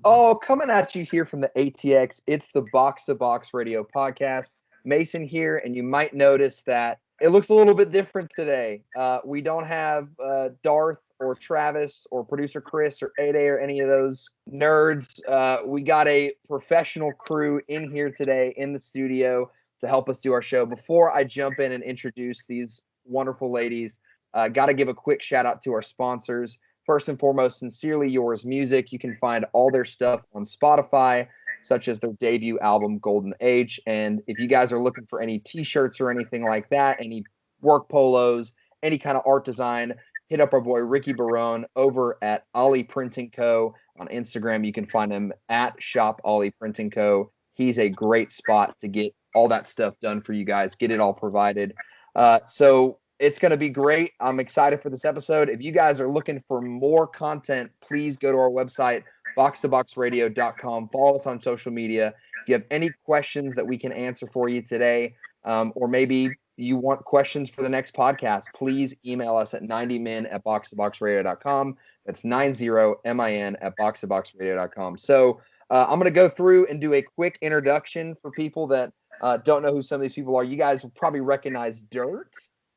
Oh, coming at you here from the ATX, it's the Box to Box Radio podcast. Mason here, and you might notice that it looks a little bit different today. We don't have Darth or Travis or producer Chris or A-Day or any of those nerds. We got a professional crew in here today in the studio to help us do our show. Before I jump in and introduce these wonderful ladies, got to give a quick shout out to our sponsors. First and foremost, Sincerely Yours Music. You can find all their stuff on Spotify, such as their debut album, Golden Age. And if you guys are looking for any t-shirts or anything like that, any work polos, any kind of art design, hit up our boy Ricky Barone over at Ollie Printing Co. on Instagram. You can find him at Shop Ollie Printing Co. He's a great spot to get all that stuff done for you guys, get it all provided. So it's going to be great. I'm excited for this episode. If you guys are looking for more content, please go to our website, boxtoboxradio.com. Follow us on social media. If you have any questions that we can answer for you today, or maybe you want questions for the next podcast, please email us at 90min@boxtoboxradio.com. That's 90min@boxtoboxradio.com. So I'm going to go through and do a quick introduction for people that don't know who some of these people are. You guys will probably recognize Dirt,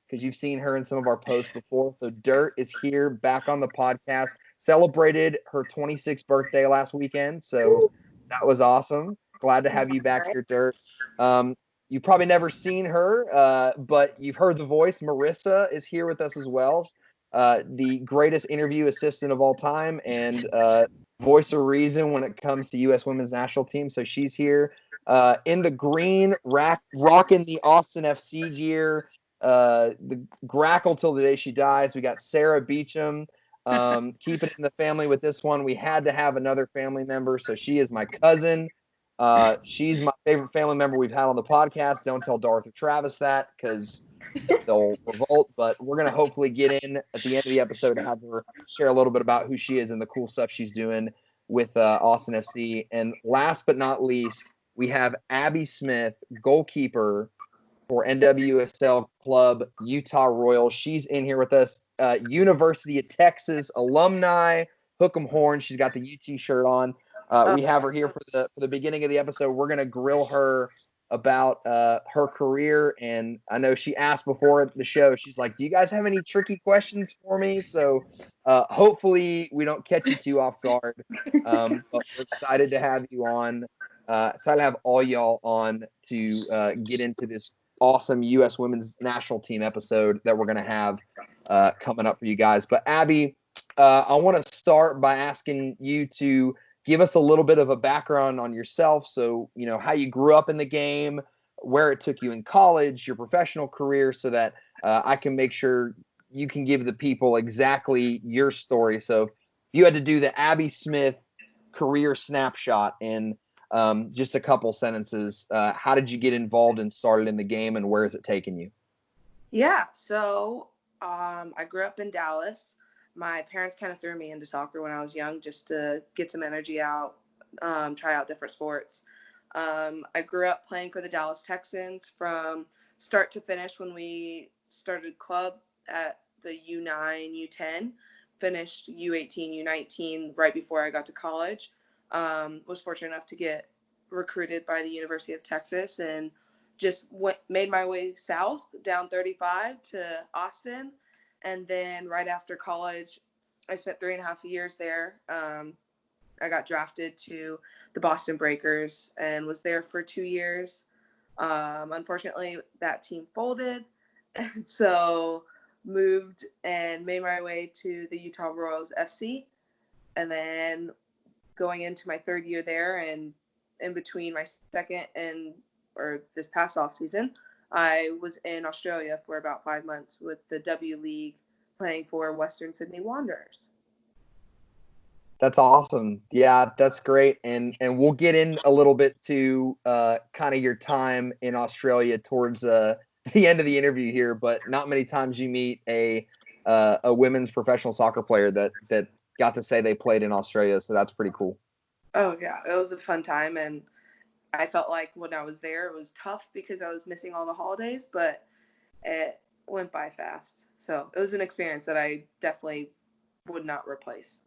because you've seen her in some of our posts before. So Dirt is here back on the podcast. Celebrated her 26th birthday last weekend, so that was awesome. Glad to have you back here, Dirt. You've probably never seen her, but you've heard the voice. Marissa is here with us as well, the greatest interview assistant of all time and voice of reason when it comes to U.S. Women's National Team. So she's here in the green, rocking the Austin FC gear. The grackle till the day she dies. We got Sarah Beecham. Keep it in the family with this one. We had to have another family member, so she is my cousin. She's my favorite family member we've had on the podcast. Don't tell Darth or Travis that, because they'll revolt, but we're going to hopefully get in at the end of the episode to have her share a little bit about who she is and the cool stuff she's doing with Austin FC. And last but not least, we have Abby Smith, goalkeeper for NWSL club Utah Royals. She's in here with us. University of Texas alumni, hook 'em horn. She's got the UT shirt on. We have her here for the beginning of the episode. We're going to grill her about her career. And I know she asked before the show, she's like, do you guys have any tricky questions for me? So hopefully we don't catch you too off guard. But we're excited to have you on. Excited to have all y'all on to get into this awesome U.S. Women's National Team episode that we're going to have coming up for you guys. But Abby, I want to start by asking you to give us a little bit of a background on yourself. So, you know, how you grew up in the game, where it took you in college, your professional career, so that I can make sure you can give the people exactly your story. So if you had to do the Abby Smith career snapshot in just a couple sentences, how did you get involved and started in the game, and where is it taking you? Yeah, so I grew up in Dallas. My parents kind of threw me into soccer when I was young just to get some energy out, try out different sports. I grew up playing for the Dallas Texans from start to finish when we started club at the U9, U10, finished U18, U19 right before I got to college. Was fortunate enough to get recruited by the University of Texas and just made my way south down 35 to Austin. And then right after college, I spent 3.5 years there. I got drafted to the Boston Breakers and was there for 2 years. Unfortunately, that team folded. And so moved and made my way to the Utah Royals FC. And then going into my third year there and in between my second or this past off season, I was in Australia for about 5 months with the W League playing for Western Sydney Wanderers. That's awesome. Yeah, that's great. And we'll get in a little bit to kind of your time in Australia towards the end of the interview here, but not many times you meet a women's professional soccer player that got to say they played in Australia. So that's pretty cool. Oh, yeah. It was a fun time. And I felt like when I was there, it was tough because I was missing all the holidays, but it went by fast. So it was an experience that I definitely would not replace.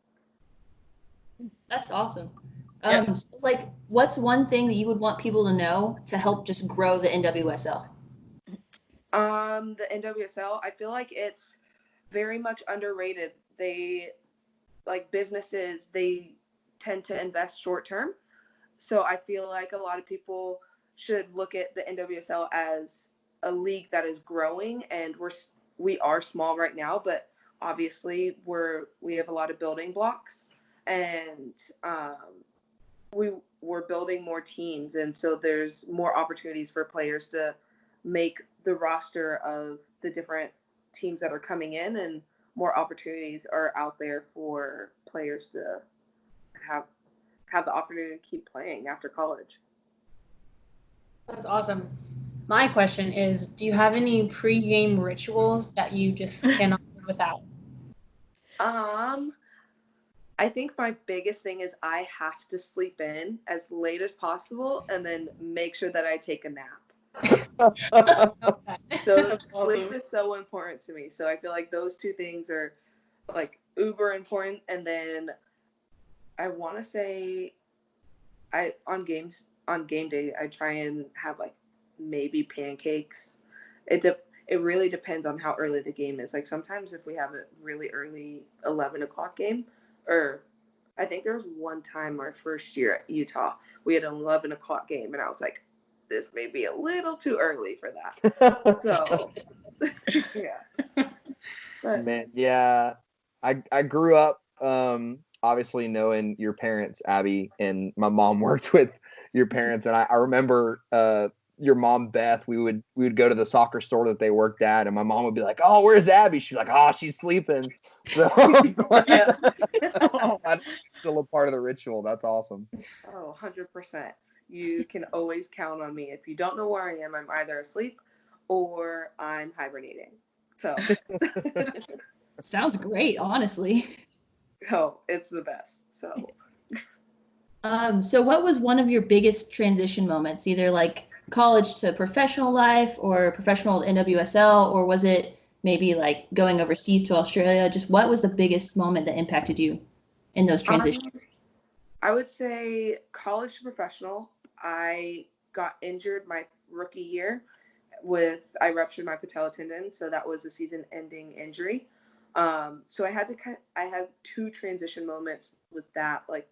That's awesome. So, like, what's one thing that you would want people to know to help just grow the NWSL? The NWSL, I feel like it's very much underrated. They, like businesses, they tend to invest short term. So I feel like a lot of people should look at the NWSL as a league that is growing, and we are small right now, but obviously we have a lot of building blocks, and we're building more teams, and so there's more opportunities for players to make the roster of the different teams that are coming in, and more opportunities are out there for players to have the opportunity to keep playing after college. That's awesome. My question is, do you have any pre-game rituals that you just cannot live without? I think my biggest thing is I have to sleep in as late as possible and then make sure that I take a nap. So sleep is so important to me. So I feel like those two things are like uber important. And then I want to say on game day I try and have like maybe pancakes. It really depends on how early the game is. Like sometimes if we have a really early 11 o'clock game, or I think there was one time our first year at Utah, we had an 11 o'clock game, and I was like, this may be a little too early for that. So yeah. But, man, yeah. I grew up obviously knowing your parents, Abby, and my mom worked with your parents, and I remember your mom, Beth. We would go to the soccer store that they worked at, and my mom would be like, "Oh, where's Abby?" She'd be like, "Oh, she's sleeping." So that's still a part of the ritual. That's awesome. Oh, 100%. You can always count on me. If you don't know where I am, I'm either asleep or I'm hibernating. So Sounds great, honestly. oh, it's the best. So what was one of your biggest transition moments, either like college to professional life or professional NWSL, or was it maybe like going overseas to Australia? Just what was the biggest moment that impacted you in those transitions? I would say college to professional. I got injured my rookie year I ruptured my patella tendon, so that was a season-ending injury. So I had two transition moments with that. Like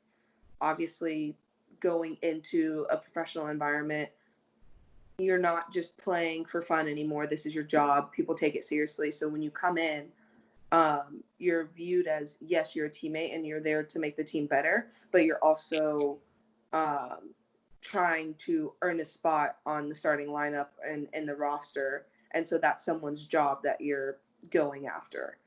obviously going into a professional environment, you're not just playing for fun anymore. This is your job. People take it seriously. So when you come in, you're viewed as, yes, you're a teammate and you're there to make the team better, but you're also trying to earn a spot on the starting lineup and in the roster. And so that's someone's job that you're going after.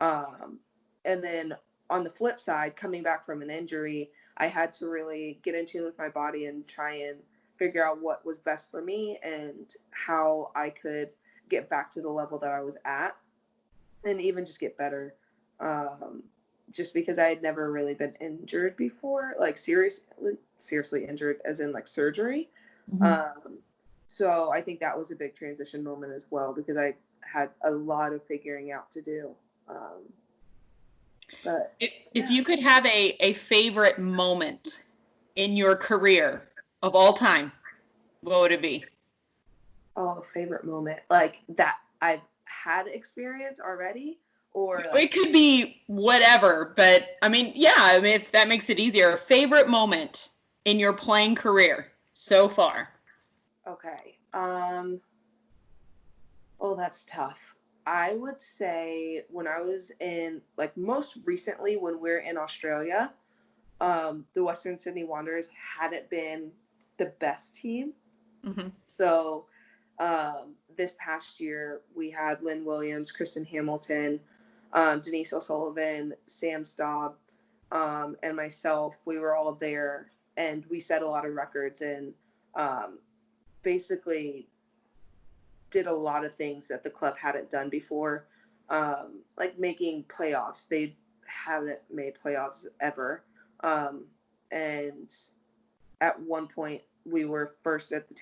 And then on the flip side, coming back from an injury, I had to really get in tune with my body and try and figure out what was best for me and how I could get back to the level that I was at, and even just get better. Just because I had never really been injured before, like seriously injured, as in like surgery. Mm-hmm. So I think that was a big transition moment as well, because I had a lot of figuring out to do. But if you could have a favorite moment in your career of all time, what would it be? Oh, favorite moment, like that I've had experience already, or like, it could be whatever, but I mean, if that makes it easier, favorite moment in your playing career so far. Okay. Oh, that's tough. I would say when I was in, like most recently when we're in Australia, the Western Sydney Wanderers hadn't been the best team. Mm-hmm. So this past year we had Lynn Williams, Kristen Hamilton, Denise O'Sullivan, Sam Staub, and myself. We were all there, and we set a lot of records, and basically did a lot of things that the club hadn't done before, like making playoffs. They haven't made playoffs ever. And at one point, we were first at the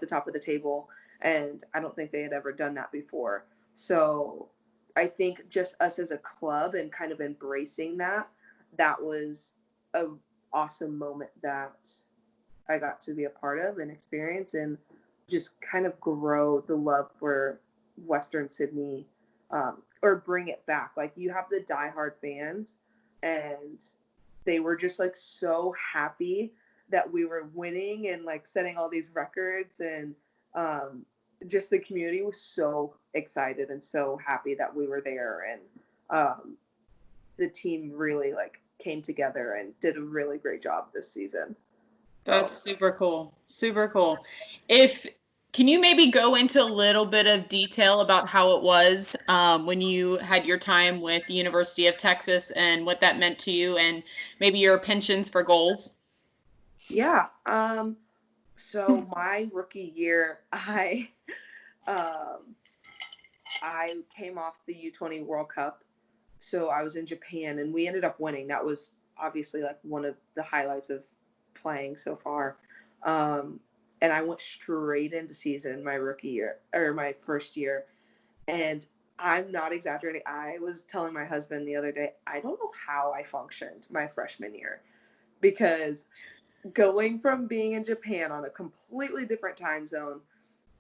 top of the table, and I don't think they had ever done that before. So I think just us as a club and kind of embracing that was awesome moment that I got to be a part of and experience, and just kind of grow the love for Western Sydney, or bring it back. Like, you have the diehard fans, and they were just like so happy that we were winning and like setting all these records, and just the community was so excited and so happy that we were there, and the team really like came together and did a really great job this season. That's super cool. Super cool. Can you maybe go into a little bit of detail about how it was when you had your time with the University of Texas and what that meant to you, and maybe your penchants for goals? Yeah. So my rookie year, came off the U20 World Cup. So I was in Japan, and we ended up winning. That was obviously like one of the highlights of playing so far. And I went straight into season my rookie year, or my first year. And I'm not exaggerating. I was telling my husband the other day, I don't know how I functioned my freshman year, because going from being in Japan on a completely different time zone,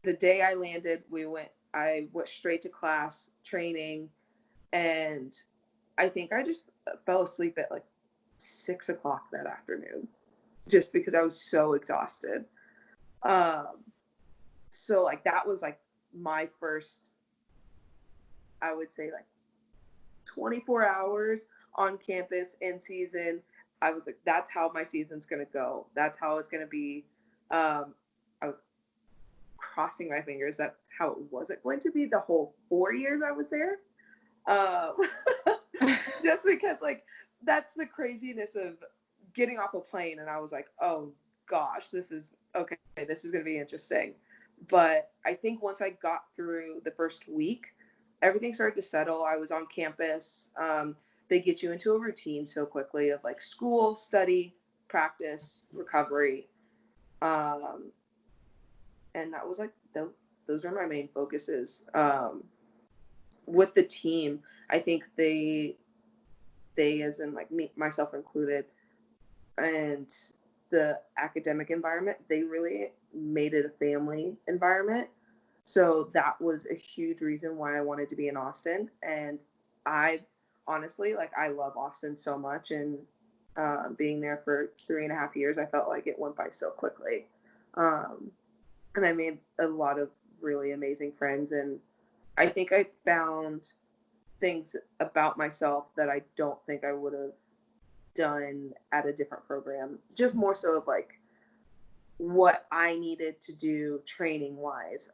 the day I landed, I went straight to class, training, and I think I just fell asleep at like 6 o'clock that afternoon, just because I was so exhausted. So like that was like my first, I would say, like 24 hours on campus in season. I was like, that's how my season's gonna go. That's how it's gonna be. I was crossing my fingers. That's how it wasn't going to be the whole 4 years I was there. Just because like that's the craziness of getting off a plane, and I was like, oh gosh, this is okay. This is gonna be interesting. But I think once I got through the first week, everything started to settle. I was on campus. They get you into a routine so quickly of like school, study, practice, recovery. And that was like, those are my main focuses. With the team, I think they as in like me, myself included, and the academic environment, they really made it a family environment. So that was a huge reason why I wanted to be in Austin. And I honestly, like, I love Austin so much. And being there for 3.5 years, I felt like it went by so quickly. And I made a lot of really amazing friends. And I think I found things about myself that I don't think I would have done at a different program. Just more so of like what I needed to do training wise.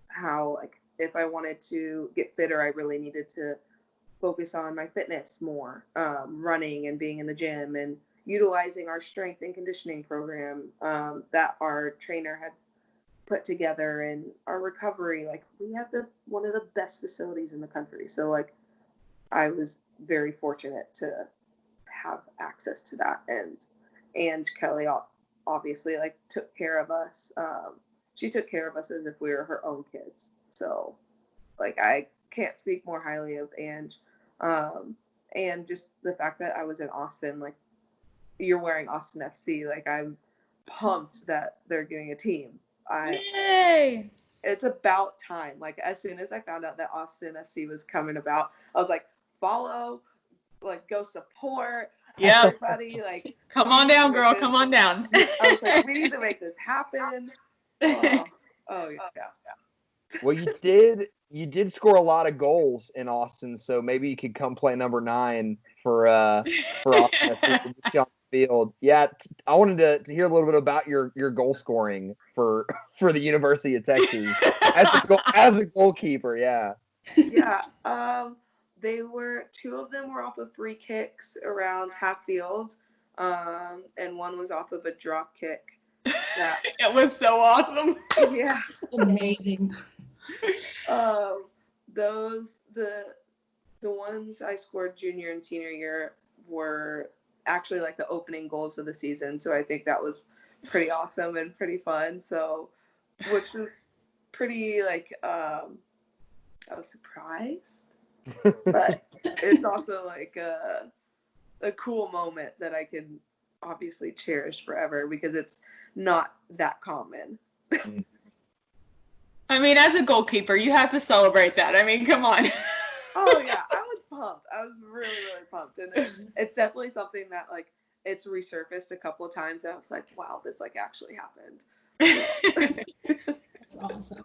How, like, if I wanted to get fitter, I really needed to focus on my fitness more, running and being in the gym, and utilizing our strength and conditioning program that our trainer had put together, and our recovery. Like, we have one of the best facilities in the country. So like, I was very fortunate to have access to that. And Kelly obviously like took care of us. She took care of us as if we were her own kids. So like, I can't speak more highly of Ange. And just the fact that I was in Austin, like, you're wearing Austin FC, like, I'm pumped that they're getting a team. Yay! It's about time. Like, as soon as I found out that Austin FC was coming about, I was like, follow, like, go support. Yeah. Everybody, like, come on down, girl. Come on down. I was like, we need to make this happen. Oh yeah. Well, you did score a lot of goals in Austin, so maybe you could come play number 9 for Austin on the field. Yeah, I wanted to hear a little bit about your goal scoring for the University of Texas as a goalkeeper. Yeah. Yeah. They were 2 of them were off of free kicks around half field, and one was off of a drop kick. Yeah. It was so awesome. Yeah. Amazing. The ones I scored junior and senior year were actually like the opening goals of the season. So I think that was pretty awesome and pretty fun. So, which was pretty like, I was surprised, but it's also like, a cool moment that I can obviously cherish forever because it's not that common. I mean, as a goalkeeper, you have to celebrate that. I mean, come on. Oh yeah, I was pumped. I was really, really pumped, and it's definitely something that like it's resurfaced a couple of times. And I was like, wow, this like actually happened. That's awesome.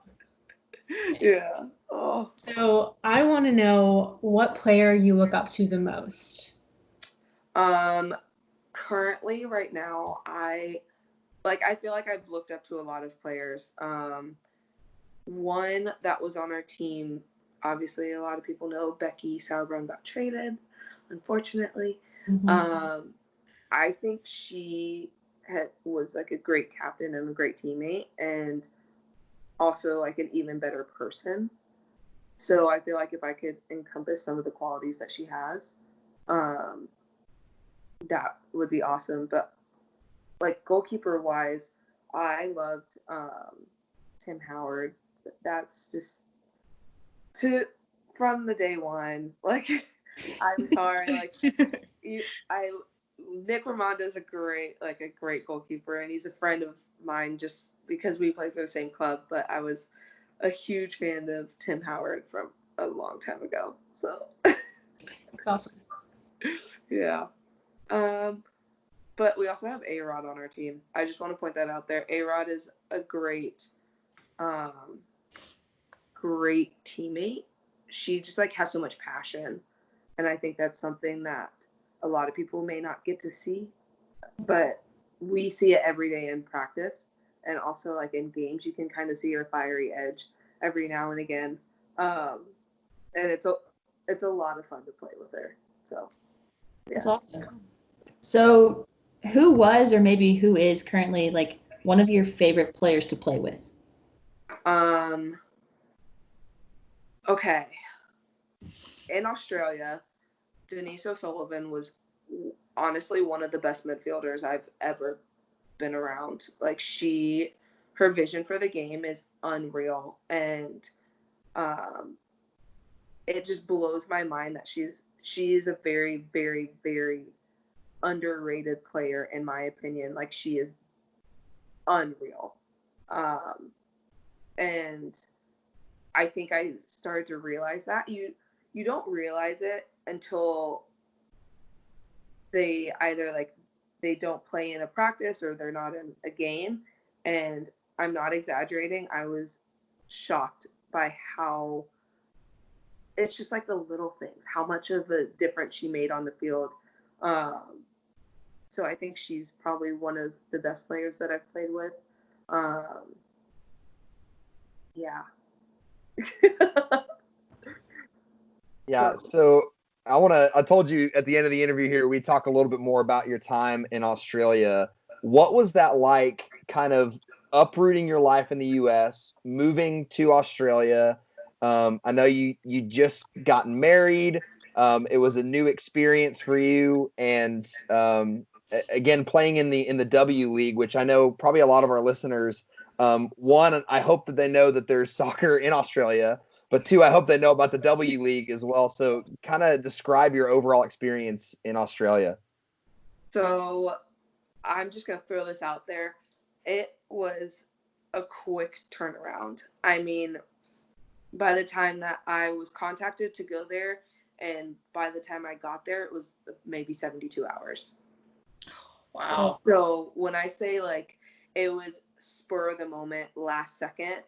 Yeah. Oh. So I want to know what player you look up to the most. Currently, right now, I feel like I've looked up to a lot of players. One that was on our team, obviously, a lot of people know Becky Sauerbrunn got traded, unfortunately. Mhm. I think she was like a great captain and a great teammate, and also like an even better person. So I feel like if I could encompass some of the qualities that she has, um, that would be awesome. But like goalkeeper wise, I loved Tim Howard. That's just to from the day one. Like I'm sorry, like Nick Ramondo's a great goalkeeper, and he's a friend of mine just because we play for the same club. But I was a huge fan of Tim Howard from a long time ago. So That's awesome. yeah. But we also have A-Rod on our team. I just want to point that out there. A-Rod is a great teammate. She just like has so much passion, and I think that's something that a lot of people may not get to see, but we see it every day in practice, and also like in games you can kind of see her fiery edge every now and again, and it's a lot of fun to play with her. So yeah. That's awesome. So, who was or maybe who is currently like one of your favorite players to play with? Okay. In Australia, Denise O'Sullivan was honestly one of the best midfielders I've ever been around. Like her vision for the game is unreal, and it just blows my mind that she is a very, very, very underrated player in my opinion. Like she is unreal, and I think I started to realize that you don't realize it until they either like they don't play in a practice or they're not in a game. And I'm not exaggerating. I was shocked by how it's just like the little things, how much of a difference she made on the field. So I think she's probably one of the best players that I've played with. Yeah. Yeah. So I told you at the end of the interview here, we talk a little bit more about your time in Australia. What was that like, kind of uprooting your life in the US, moving to Australia? I know you just gotten married. It was a new experience for you, and again, playing in the W League, which I know probably a lot of our listeners. One, I hope that they know that there's soccer in Australia, but two, I hope they know about the W League as well. So, kind of describe your overall experience in Australia. So, I'm just gonna throw this out there. It was a quick turnaround. I mean, by the time that I was contacted to go there, and by the time I got there, it was maybe 72 hours. Wow. So when I say like it was spur of the moment, last second,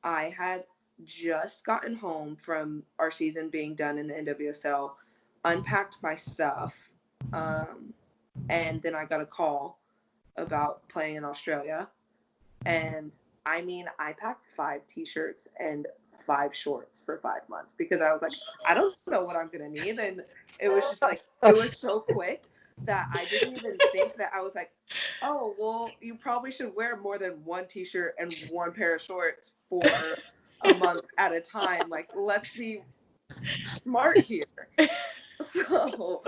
I had just gotten home from our season being done in the NWSL, unpacked my stuff, and then I got a call about playing in Australia. And I mean, I packed 5 t-shirts and 5 shorts for 5 months because I was like, I don't know what I'm going to need. And it was just like, it was so quick that I didn't even think that I was like, oh, well, you probably should wear more than 1 t-shirt and 1 pair of shorts for a month at a time. Like, let's be smart here. So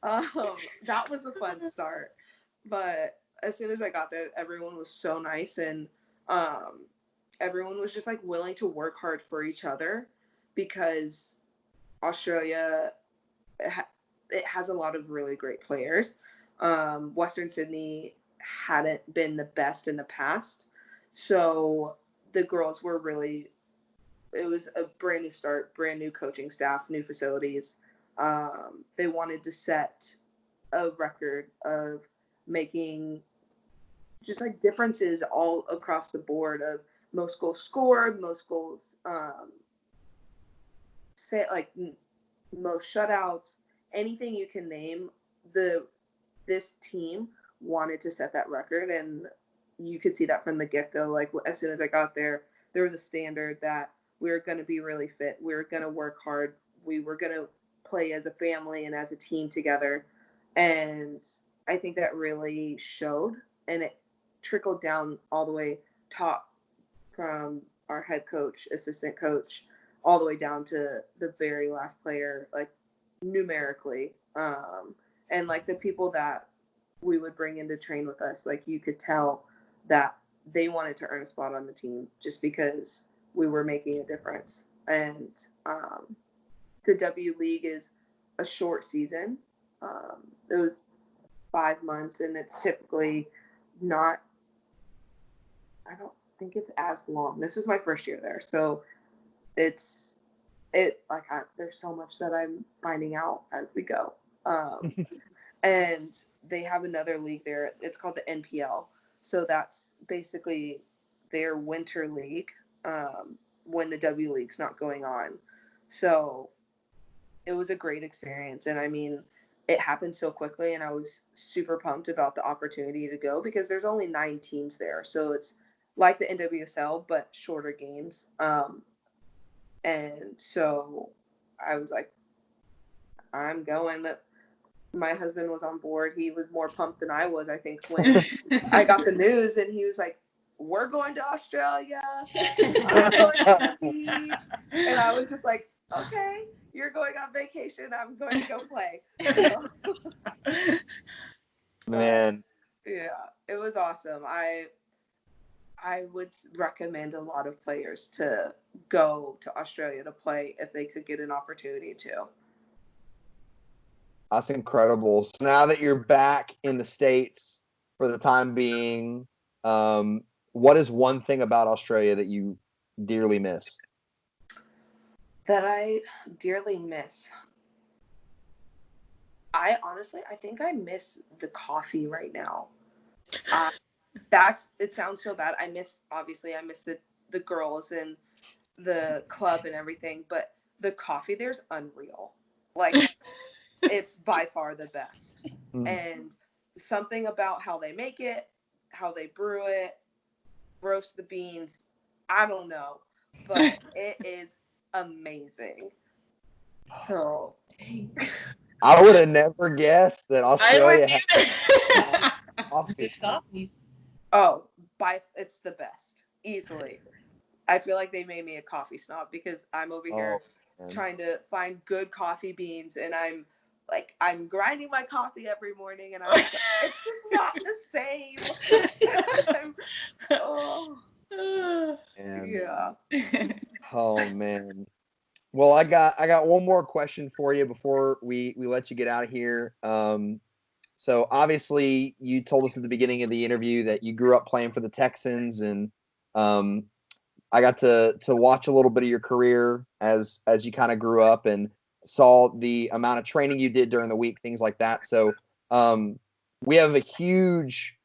that was a fun start. But as soon as I got there, everyone was so nice, and everyone was just like willing to work hard for each other because Australia it has a lot of really great players. Western Sydney hadn't been the best in the past, so the girls were really, it was a brand new start, brand new coaching staff, new facilities. They wanted to set a record of making just like differences all across the board of most goals scored, most goals, say like most shutouts, anything you can name. This team wanted to set that record, and you could see that from the get-go. Like as soon as I got there was a standard that we were going to be really fit, we were going to work hard, we were going to play as a family and as a team together. And I think that really showed, and it trickled down all the way top from our head coach, assistant coach, all the way down to the very last player, like numerically. And like the people that we would bring in to train with us, like you could tell that they wanted to earn a spot on the team just because we were making a difference. And the W League is a short season. It was 5 months, and it's typically not, I don't think it's as long. This is my first year there, so there's so much that I'm finding out as we go. And they have another league there. It's called the NPL. So that's basically their winter league when the W League's not going on. So it was a great experience. And I mean, it happened so quickly, and I was super pumped about the opportunity to go because there's only 9 teams there. So it's like the NWSL, but shorter games. And so I was like, I'm going. My husband was on board. He was more pumped than I was, I think, when I got the news, and he was like, we're going to Australia. I'm going to the beach. And I was just like, okay, you're going on vacation. I'm going to go play. So, Man. Yeah, it was awesome. I would recommend a lot of players to go to Australia to play if they could get an opportunity to. That's incredible. So now that you're back in the States for the time being, what is one thing about Australia that you dearly miss? That I dearly miss. I think I miss the coffee right now. It sounds so bad. I miss the girls and the club and everything, but the coffee there's unreal. Like it's by far the best. And something about how they make it, how they brew it, roast the beans, I don't know, but it is amazing. So I would have never guessed that Australia had Coffee. Oh, it's the best, easily. I feel like they made me a coffee snob because I'm over here trying to find good coffee beans, and I'm grinding my coffee every morning, and I'm like, it's just not the same. Yeah. Oh man. Well, I got one more question for you before we let you get out of here. So obviously you told us at the beginning of the interview that you grew up playing for the Texans, and I got to watch a little bit of your career as you kind of grew up and saw the amount of training you did during the week, things like that. So we have a huge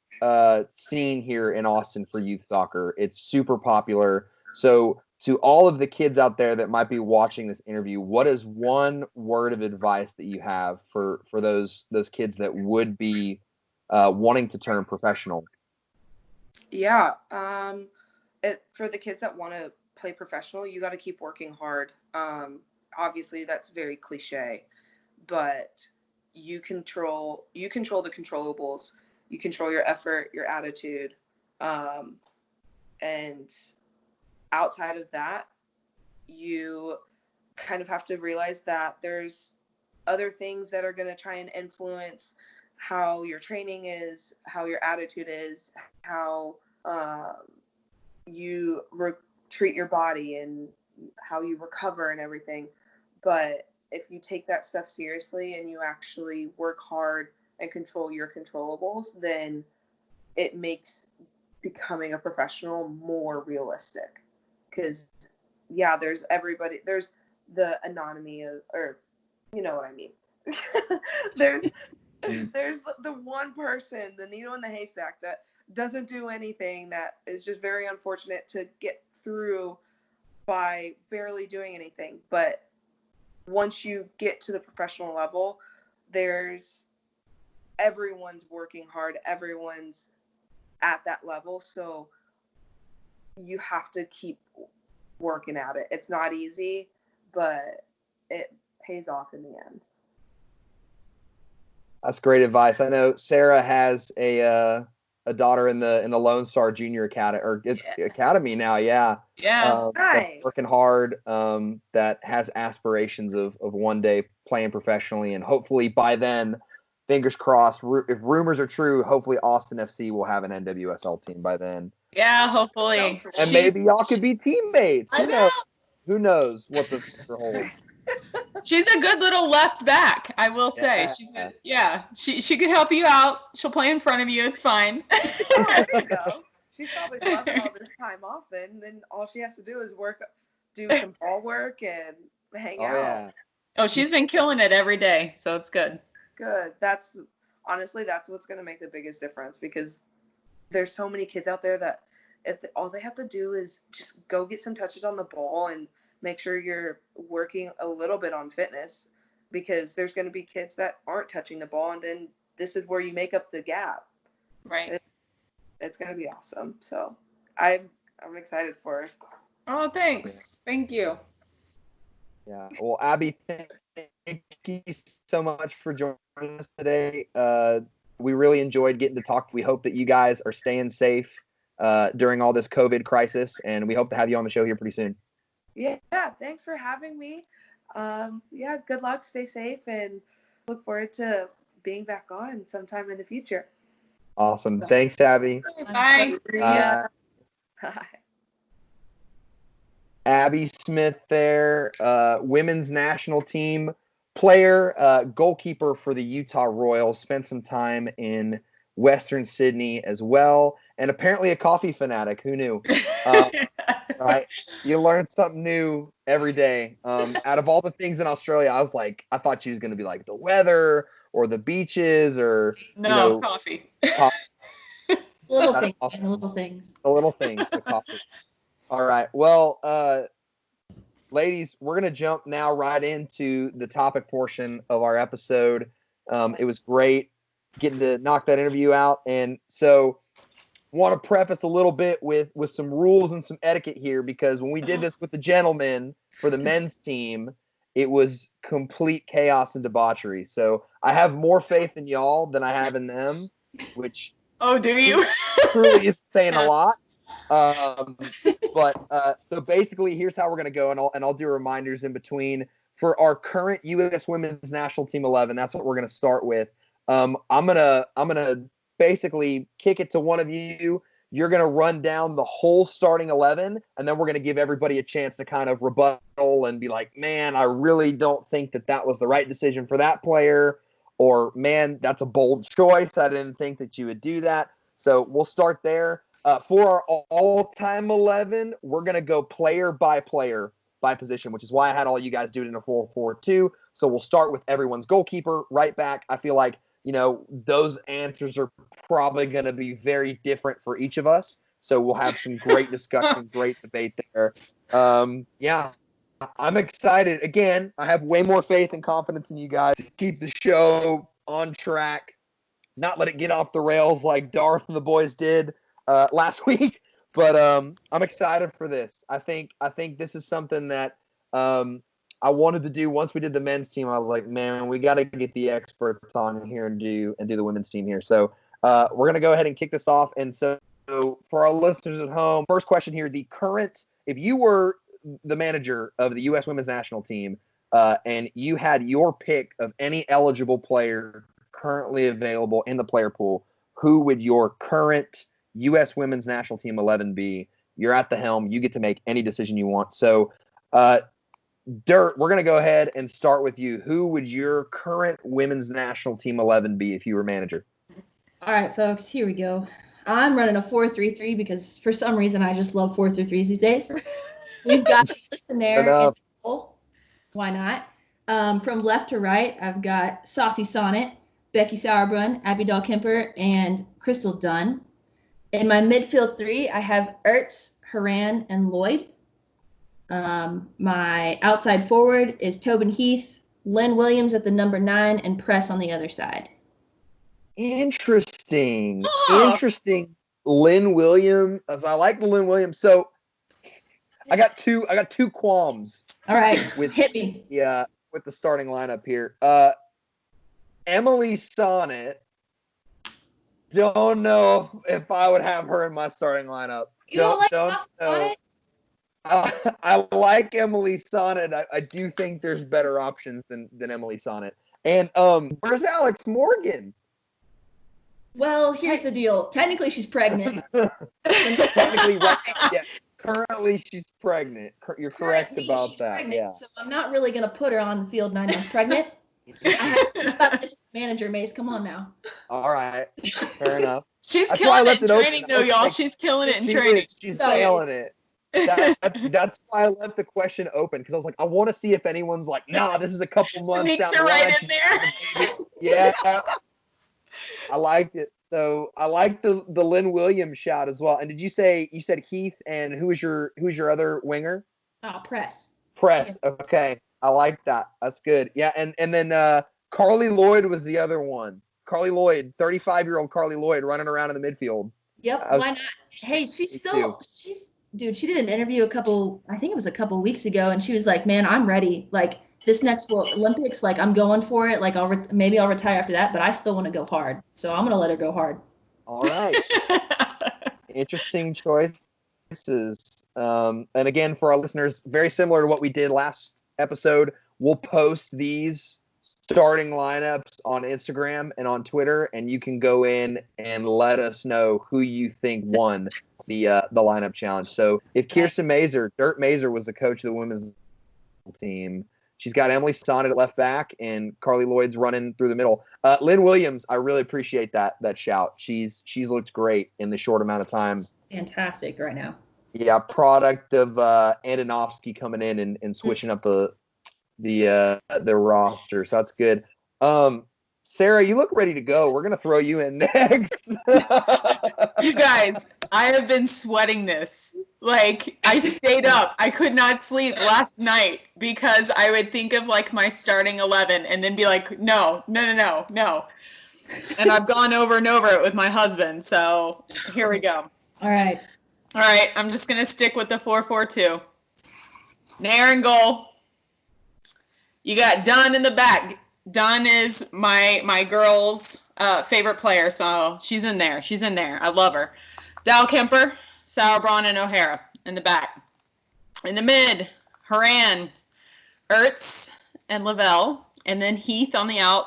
scene here in Austin for youth soccer. It's super popular. So to all of the kids out there that might be watching this interview, what is one word of advice that you have for those kids that would be wanting to turn professional? Yeah. For the kids that want to play professional, you got to keep working hard. Obviously that's very cliche, but you control the controllables. You control your effort, your attitude, and outside of that, you kind of have to realize that there's other things that are going to try and influence how your training is, how your attitude is, how you treat your body, and how you recover and everything. But if you take that stuff seriously and you actually work hard and control your controllables, then it makes becoming a professional more realistic. Because yeah, there's the anonymity of, or you know what I mean. there's the one person, the needle in the haystack, that doesn't do anything, that is just very unfortunate to get through by barely doing anything. But once you get to the professional level, everyone's working hard, everyone's at that level, so you have to keep working at it. It's not easy, but it pays off in the end. That's great advice. I know Sarah has a daughter in the Lone Star Junior Academy now. Yeah. Yeah. Nice. That's working hard. That has aspirations of one day playing professionally, and hopefully by then, fingers crossed, if rumors are true, hopefully Austin FC will have an NWSL team by then. Yeah, hopefully. And maybe y'all could be teammates. I know. Who knows what the future holds? She's a good little left back, I will say. She could help you out. She'll play in front of you. It's fine. There you go. She's probably loving all this time off. Then all she has to do is do some ball work and hang out. Yeah. Oh, she's been killing it every day, so it's good. Good. That's what's going to make the biggest difference, because there's so many kids out there that all they have to do is just go get some touches on the ball and make sure you're working a little bit on fitness, because there's going to be kids that aren't touching the ball, and then this is where you make up the gap. Right. It's going to be awesome. So I'm excited for it. Oh, thanks. Thank you. Yeah. Well, Abby, thank you so much for joining us today. We really enjoyed getting to talk. We hope that you guys are staying safe during all this COVID crisis, and we hope to have you on the show here pretty soon. Yeah, thanks for having me. Good luck, stay safe, and look forward to being back on sometime in the future. Awesome. Thanks, Abby. Bye. Bye. Abby Smith there, women's national team player, goalkeeper for the Utah Royals, spent some time in Western Sydney as well, and apparently a coffee fanatic. Who knew? Right? You learn something new every day. Out of all the things in Australia, I thought she was going to be like the weather or the beaches or coffee. Little things, awesome. Little things. The little things, the coffee. All right. Well, ladies, we're going to jump now right into the topic portion of our episode. It was great getting to knock that interview out. And so want to preface a little bit with some rules and some etiquette here, because when we did this with the gentlemen for the men's team, it was complete chaos and debauchery. So I have more faith in y'all than I have in them, which do you? truly is saying a lot. So basically, here's how we're gonna go, and I'll do reminders in between for our current U.S. Women's National Team 11. That's what we're gonna start with. I'm gonna basically kick it to one of you. You're gonna run down the whole starting 11, and then we're gonna give everybody a chance to kind of rebuttal and be like, man, I really don't think that was the right decision for that player, or man, that's a bold choice. I didn't think that you would do that. So we'll start there. For our all-time 11, we're going to go player by position, which is why I had all you guys do it in a 4-4-2. So we'll start with everyone's goalkeeper, right back. I feel like, those answers are probably going to be very different for each of us. So we'll have some great discussion, great debate there. I'm excited. Again, I have way more faith and confidence in you guys to keep the show on track, not let it get off the rails like Darth and the boys did last week. But I'm excited for this. I think this is something that I wanted to do once we did the men's team. I was like, man, we got to get the experts on here and do the women's team here. So we're gonna go ahead and kick this off. And so for our listeners at home, first question here: if you were the manager of the U.S. Women's National Team and you had your pick of any eligible player currently available in the player pool, who would your current U.S. Women's National Team 11 be? You're at the helm. You get to make any decision you want. So, Dirt, we're going to go ahead and start with you. Who would your current women's national team 11 be if you were manager? All right, folks, here we go. I'm running a 4-3-3 because for some reason I just love 4-3-3s these days. We've got Listen there in goal. Why not? From left to right, I've got Saucy Sonnet, Becky Sauerbrunn, Abby Dahl-Kemper, and Crystal Dunn. In my midfield three, I have Ertz, Haran, and Lloyd. My outside forward is Tobin Heath, Lynn Williams at the number 9, and Press on the other side. Interesting. Interesting. Lynn Williams. As I like the Lynn Williams. So I got two qualms. All right. Hit me. Yeah, with the starting lineup here. Emily Sonnet. Don't know if I would have her in my starting lineup. You don't like Sonnet? I like Emily Sonnet. I do think there's better options than Emily Sonnet. And where's Alex Morgan? Well, here's the deal. Technically, she's pregnant. Technically, right. Yeah. Currently, she's pregnant. You're correct about that. Pregnant, yeah. So I'm not really going to put her on the field 9 months pregnant. I thought this manager, Mace. Come on now. All right. Fair enough. She's killing it in training, though, y'all. She's killing it in training. She's nailing it. That's why I left the question open, because I was like, I want to see if anyone's like, nah, this is a couple months Sneaks down her the line. right in there. Yeah. I liked it. So I like the Lynn Williams shot as well. And did you said Heath, and who was your other winger? Press. Press. Okay. I like that. That's good. Yeah, and then Carly Lloyd was the other one. Carly Lloyd, 35-year-old Carly Lloyd running around in the midfield. Yep, why not? Hey, she did an interview I think it was a couple weeks ago, and she was like, man, I'm ready. Like, this next Olympics, like, I'm going for it. Like, maybe I'll retire after that, but I still want to go hard. So I'm going to let her go hard. All right. Interesting choices. And again, for our listeners, very similar to what we did last episode, we'll post these starting lineups on Instagram and on Twitter, and you can go in and let us know who you think won the lineup challenge. So if Kirsten Dirt Mazer was the coach of the women's team, she's got Emily Sonnet at left back and Carly Lloyd's running through the middle. Lynn Williams, I really appreciate that shout. She's looked great in the short amount of time. Fantastic right now. Yeah, product of Andonovsky coming in and switching up the roster. So that's good. Sarah, you look ready to go. We're gonna throw you in next. You guys, I have been sweating this. Like, I stayed up. I could not sleep last night because I would think of like my starting 11 and then be like, no. And I've gone over and over it with my husband. So here we go. All right. I'm just gonna stick with the 4-4-2. Nair in goal. You got Dunn in the back. Dunn is my girl's favorite player, so she's in there. I love her. Dahl-Kemper, Sauerbrunn, and O'Hara in the back. In the mid, Haran, Ertz, and Lavelle, and then Heath on the out.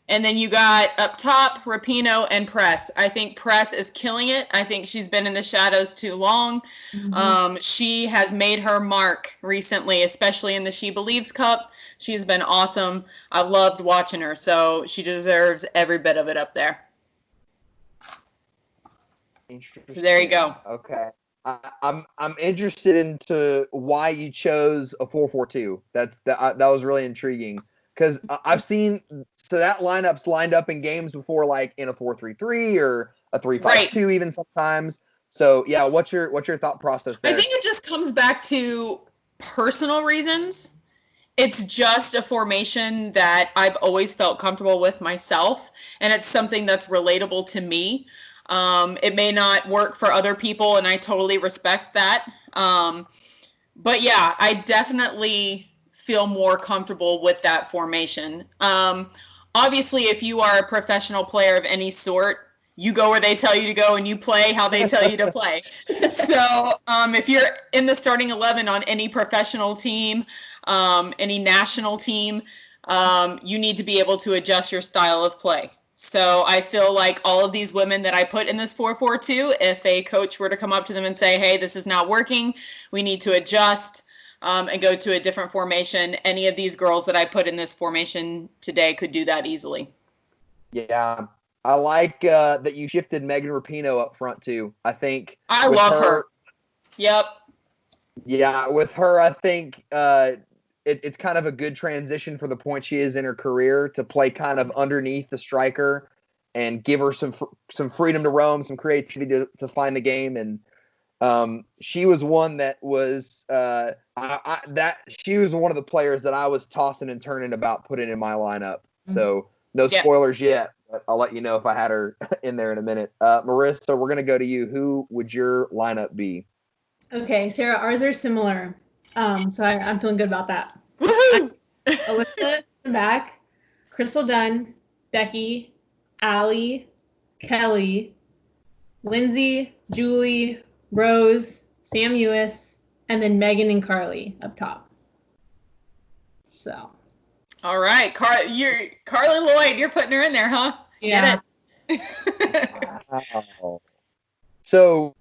And then you got up top, Rapinoe and Press. I think Press is killing it. I think she's been in the shadows too long. Mm-hmm. She has made her mark recently, especially in the She Believes Cup. She's been awesome. I loved watching her, so she deserves every bit of it up there. So there you go. Okay. I'm interested into why you chose a 4-4-2. That was really intriguing. Because I've seen that lineup's lined up in games before, like in a 4-3-3 or a 3-5-2 even sometimes. So yeah, what's your thought process there? I think it just comes back to personal reasons. It's just a formation that I've always felt comfortable with myself, and it's something that's relatable to me. It may not work for other people, and I totally respect that. But yeah, I definitely feel more comfortable with that formation. Obviously, if you are a professional player of any sort, you go where they tell you to go and you play how they tell you to play. So if you're in the starting 11 on any professional team, any national team, you need to be able to adjust your style of play. So I feel like all of these women that I put in this 4-4-2, if a coach were to come up to them and say, hey, this is not working, we need to adjust, and go to a different formation. Any of these girls that I put in this formation today could do that easily. Yeah. I like that you shifted Megan Rapinoe up front too. I think I love her. Yep. Yeah, with her, I think it's kind of a good transition for the point she is in her career to play kind of underneath the striker and give her some freedom to roam, some creativity to find the game. And she was one that was she was one of the players that I was tossing and turning about putting in my lineup. So no spoilers yet, but I'll let you know if I had her in there in a minute. Marissa, we're gonna go to you. Who would your lineup be? Okay, Sarah, ours are similar. So I'm feeling good about that. Woohoo! Alyssa in the back, Crystal Dunn, Becky, Allie, Kelly, Lindsay, Julie, Rose, Sam Ewis, and then Megan and Carly up top. So. All right, Carly Lloyd, you're putting her in there, huh? Yeah. Get it. Wow. So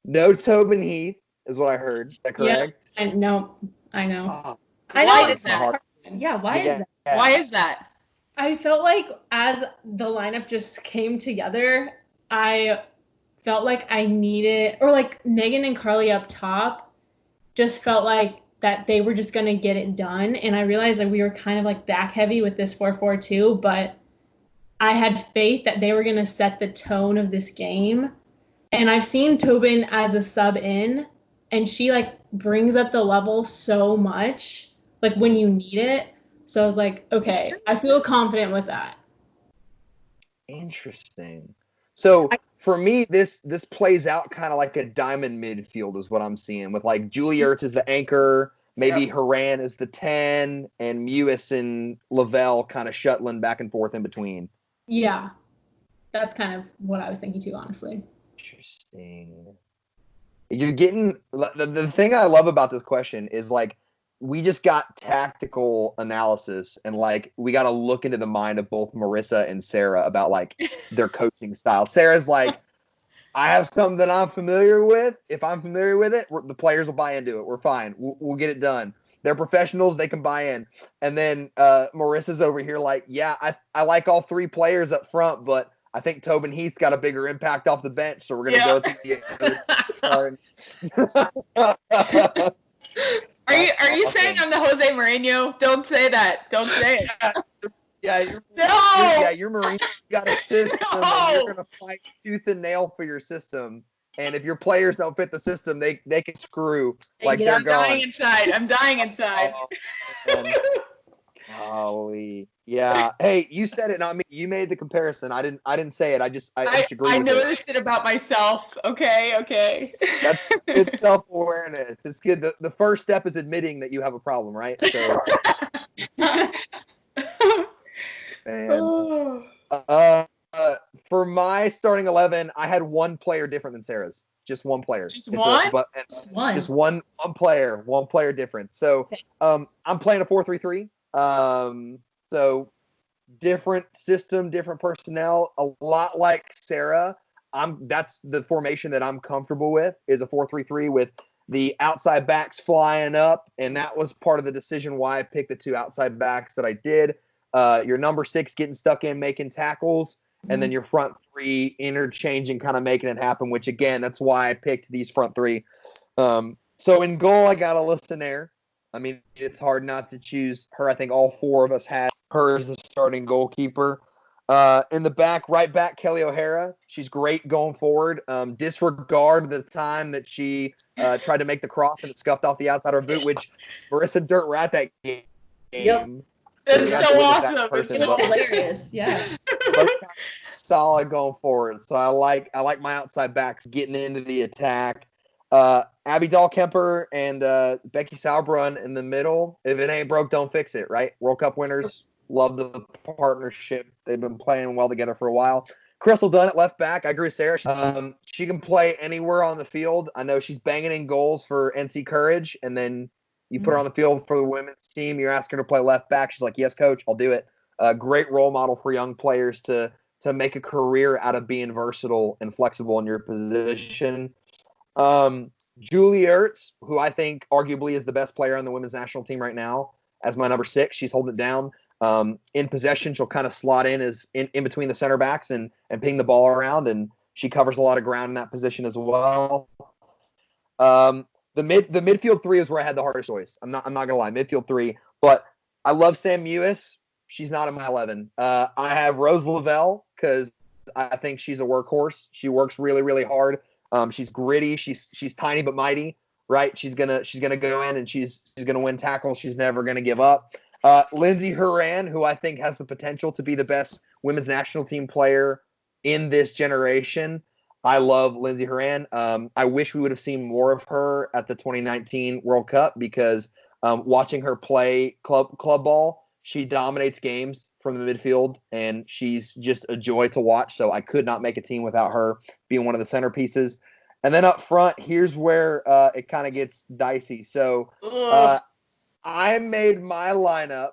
no Tobin Heath is what I heard. Is that correct? Yeah. I know. Oh, Why is that? Yeah, why is that? Why is that? I felt like as the lineup just came together, I felt like I needed, or like Megan and Carly up top just felt like that they were just going to get it done. And I realized that we were kind of like back heavy with this 4-4-2, but I had faith that they were going to set the tone of this game. And I've seen Tobin as a sub in, and she like brings up the level so much, like when you need it. So I was like, okay, I feel confident with that. Interesting. So for me, this plays out kind of like a diamond midfield is what I'm seeing, with like Julie Ertz as the anchor, maybe Haran as the 10, and Mewis and Lavelle kind of shuttling back and forth in between. Yeah, that's kind of what I was thinking too, honestly. Interesting. You're getting the thing I love about this question is like we just got tactical analysis, and like we got to look into the mind of both Marissa and Sarah about like their coaching style. Sarah's like, I have something that I'm familiar with. If I'm familiar with it, the players will buy into it. We're fine. We'll get it done. They're professionals. They can buy in. And then Marissa's over here like, yeah, I like all three players up front, but I think Tobin Heath's got a bigger impact off the bench, so we're going to go with the Are you saying I'm the Jose Mourinho? Don't say that. Don't say it. You're Mourinho. You got a system, and you're going to fight tooth and nail for your system. And if your players don't fit the system, they can screw. Like they're gone. I'm dying inside. Golly. Yeah. Hey, you said it, not me. You made the comparison. I didn't say it. I just agree. I noticed it about myself. Okay. That's good self-awareness. It's good. The first step is admitting that you have a problem, right? So for my starting 11, I had one player different than Sarah's. Just one player. Just one? Just one player difference. So I'm playing a 4-3-3. So different system, different personnel, a lot like Sarah. That's the formation that I'm comfortable with, is a 4-3-3 with the outside backs flying up, and that was part of the decision why I picked the two outside backs that I did. Your number 6 getting stuck in, making tackles, and then your front 3 interchanging, kind of making it happen, which again, that's why I picked these front 3. So in goal, I got Alyssa Nair. I mean, it's hard not to choose her. I think all 4 of us had her as the starting goalkeeper. In the back, right back, Kelly O'Hara. She's great going forward. Disregard the time that she tried to make the cross and it scuffed off the outside of her boot, which Marissa Dirt were at that game. Yep. That's so awesome. It was hilarious. Yeah. Solid going forward. So I like my outside backs getting into the attack. Abby Dahlkemper and Becky Sauerbrunn in the middle. If it ain't broke, don't fix it, right? World Cup winners. Love the partnership. They've been playing well together for a while. Crystal Dunn at left back. I agree with Sarah. She can play anywhere on the field. I know she's banging in goals for NC Courage, and then you put her on the field for the women's team. You're asking her to play left back. She's like, yes, coach, I'll do it. Great role model for young players to make a career out of being versatile and flexible in your position. Julie Ertz, who I think arguably is the best player on the women's national team right now, as my number 6. She's holding it down. In possession, she'll kind of slot in as in between the center backs and ping the ball around, and she covers a lot of ground in that position as well. The midfield 3 is where I had the hardest choice. I'm not gonna lie, midfield 3. But I love Sam Mewis. She's not in my 11. I have Rose Lavelle because I think she's a workhorse. She works really, really hard. She's gritty. She's tiny but mighty. Right? She's gonna go in and she's gonna win tackles. She's never gonna give up. Lindsey Horan, who I think has the potential to be the best women's national team player in this generation. I love Lindsey Horan. I wish we would have seen more of her at the 2019 World Cup because watching her play club ball, she dominates games from the midfield, and she's just a joy to watch. So I could not make a team without her being one of the centerpieces. And then up front, here's where it kind of gets dicey. So I made my lineup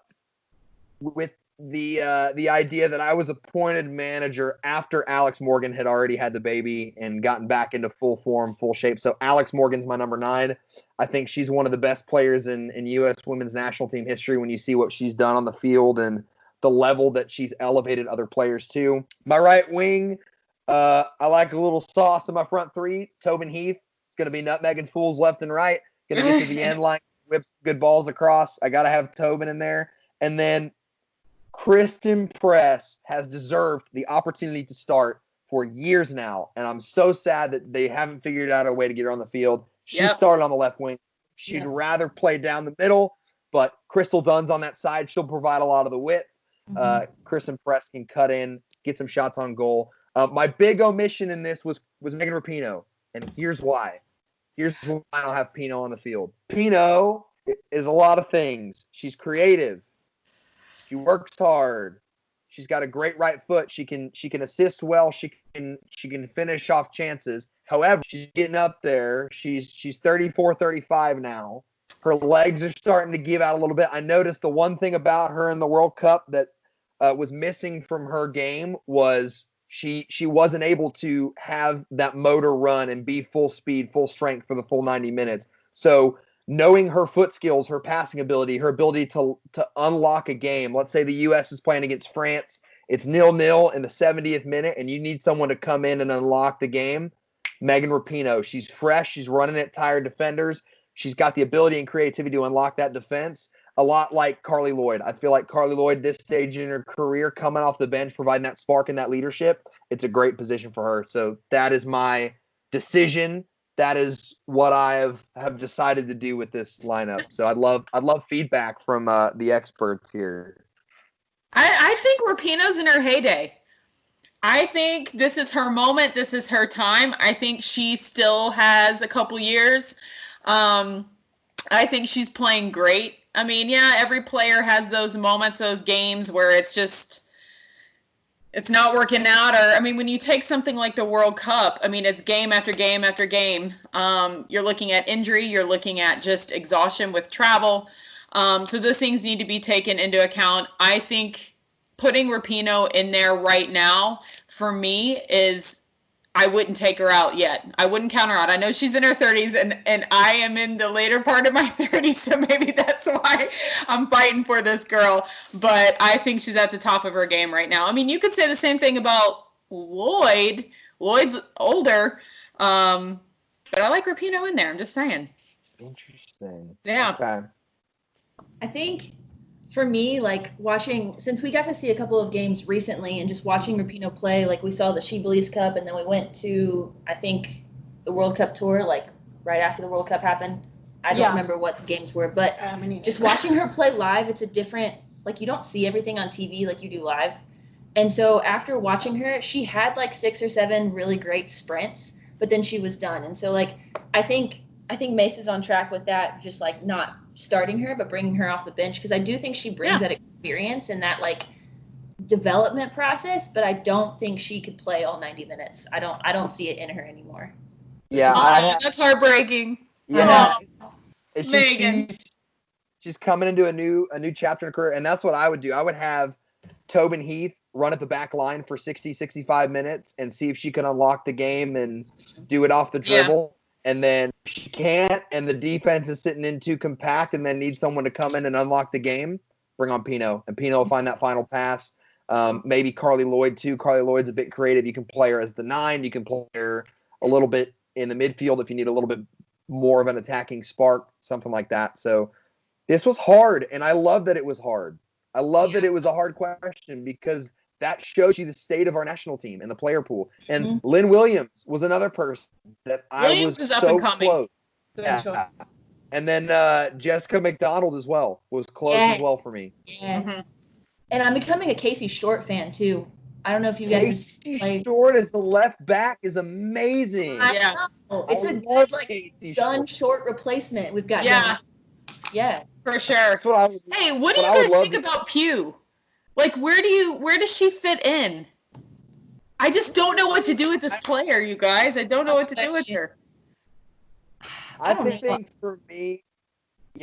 with the idea that I was appointed manager after Alex Morgan had already had the baby and gotten back into full form, full shape. So Alex Morgan's my number 9. I think she's one of the best players in U.S. women's national team history when you see what she's done on the field and the level that she's elevated other players to. My right wing, I like a little sauce in my front 3. Tobin Heath. It's going to be nutmegging fools left and right. Going to get to the end line, whips good balls across. I got to have Tobin in there. And then Kristen Press has deserved the opportunity to start for years now, and I'm so sad that they haven't figured out a way to get her on the field. She started on the left wing. She'd rather play down the middle, but Crystal Dunn's on that side. She'll provide a lot of the width. Kristen Press can cut in, get some shots on goal. My big omission in this was Megan Rapinoe, and here's why. Here's why I don't have Pino on the field. Pino is a lot of things. She's creative. She works hard. She's got a great right foot. She can assist well. She can finish off chances. However, she's getting up there. She's 34, 35 now. Her legs are starting to give out a little bit. I noticed the one thing about her in the World Cup that was missing from her game was she wasn't able to have that motor run and be full speed, full strength for the full 90 minutes. So knowing her foot skills, her passing ability, her ability to unlock a game. Let's say the U.S. is playing against France. It's 0-0 in the 70th minute, and you need someone to come in and unlock the game. Megan Rapinoe, she's fresh. She's running at tired defenders. She's got the ability and creativity to unlock that defense. A lot like Carly Lloyd. I feel like Carly Lloyd, this stage in her career, coming off the bench, providing that spark and that leadership, it's a great position for her. So that is my decision. That is what I have decided to do with this lineup. So I'd love feedback from the experts here. I think Rapinoe's in her heyday. I think this is her moment. This is her time. I think she still has a couple years. I think she's playing great. I mean, yeah, every player has those moments, those games where it's just it's not working out. Or, I mean, when you take something like the World Cup, I mean, it's game after game after game. You're looking at injury. You're looking at just exhaustion with travel. So those things need to be taken into account. I think putting Rapinoe in there right now, for me, is I wouldn't take her out yet. I wouldn't count her out. I know she's in her 30s, and I am in the later part of my 30s, so maybe that's why I'm fighting for this girl. But I think she's at the top of her game right now. I mean, you could say the same thing about Lloyd. Lloyd's older, but I like Rapinoe in there. I'm just saying. Interesting. Yeah. Okay. I think for me, like since we got to see a couple of games recently and just watching Rapinoe play, like we saw the She Believes Cup, and then we went to, I think, the World Cup tour, like right after the World Cup happened. I don't remember what the games were, but just watching her play live, it's a different, like you don't see everything on TV like you do live. And so after watching her, she had like 6 or 7 really great sprints, but then she was done. And so like, I think Mace is on track with that, just like not starting her, but bringing her off the bench, because I do think she brings that experience and that like development process, but I don't think she could play all 90 minutes. I don't see it in her anymore. Yeah, that's heartbreaking. Yeah, it's Megan. She's coming into a new chapter in her career, and that's what I would do. I would have Tobin Heath run at the back line for 60, 65 minutes and see if she can unlock the game and do it off the dribble. And then she can't, and the defense is sitting in too compact, and then needs someone to come in and unlock the game, bring on Pino. And Pino will find that final pass. Maybe Carly Lloyd, too. Carly Lloyd's a bit creative. You can play her as the 9. You can play her a little bit in the midfield if you need a little bit more of an attacking spark, something like that. So this was hard, and I love that it was hard. I love that it was a hard question because that shows you the state of our national team and the player pool. And Lynn Williams was another person that Williams I was is up so and coming. close. Good choice. And then Jessica McDonald as well was close as well for me. Yeah. Mm-hmm. And I'm becoming a Casey Short fan too. I don't know if you guys Casey Short as the left back is amazing. Yeah. It's a good done short replacement we've got. Yeah. Yeah. For sure. That's what I would, hey, what do you guys think about Pugh? Like, where does she fit in? I just don't know what to do with this player, you guys. I don't know what to do with her. I think for me,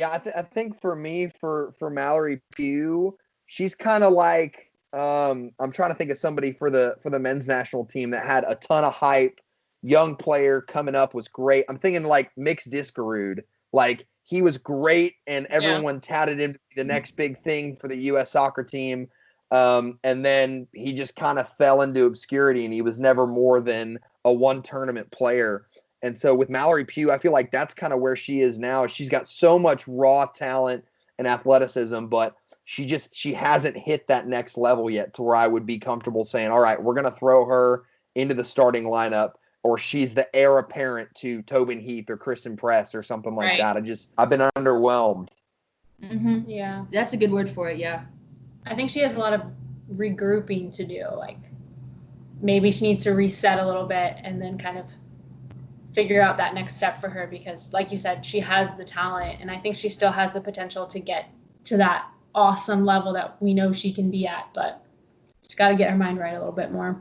I think for me, for Mallory Pugh, she's kind of like I'm trying to think of somebody for the men's national team that had a ton of hype. Young player coming up was great. I'm thinking like Mix Diskerud. Like he was great, and everyone touted him to be the next big thing for the U.S. soccer team. And then he just kind of fell into obscurity, and he was never more than a one tournament player. And so with Mallory Pugh, I feel like that's kind of where she is now. She's got so much raw talent and athleticism, but she hasn't hit that next level yet to where I would be comfortable saying, all right, we're going to throw her into the starting lineup, or she's the heir apparent to Tobin Heath or Kristen Press or something like that. I've been underwhelmed. Mm-hmm. Yeah. That's a good word for it. Yeah. I think she has a lot of regrouping to do. Like maybe she needs to reset a little bit and then kind of figure out that next step for her, because like you said, she has the talent, and I think she still has the potential to get to that awesome level that we know she can be at, but she's got to get her mind right a little bit more.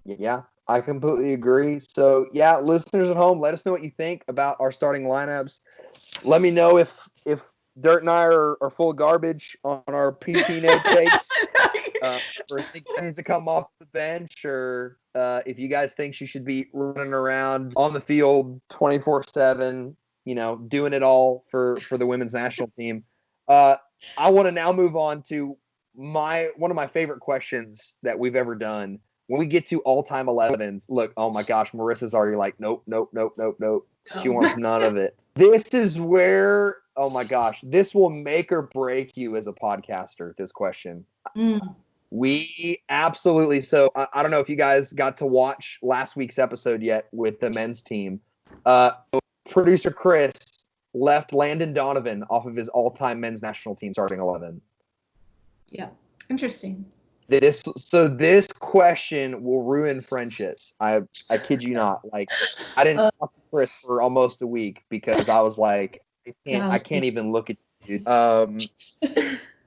Yeah, I completely agree. So yeah, listeners at home, let us know what you think about our starting lineups. Let me know if Dirt and I are full of garbage on our PP note takes, or think she needs to come off the bench, or if you guys think she should be running around on the field 24/7, doing it all for the women's national team. I want to now move on to one of my favorite questions that we've ever done. When we get to all-time 11s, look, oh my gosh, Marissa's already like, nope. She wants none of it. This is where, oh my gosh, this will make or break you as a podcaster, this question. We absolutely, so I don't know if you guys got to watch last week's episode yet with the men's team. Producer Chris left Landon Donovan off of his all-time men's national team starting 11. Yeah, interesting. This question will ruin friendships. I kid you not. Like I didn't talk to Chris for almost a week because I was like, I can't even look at you, dude.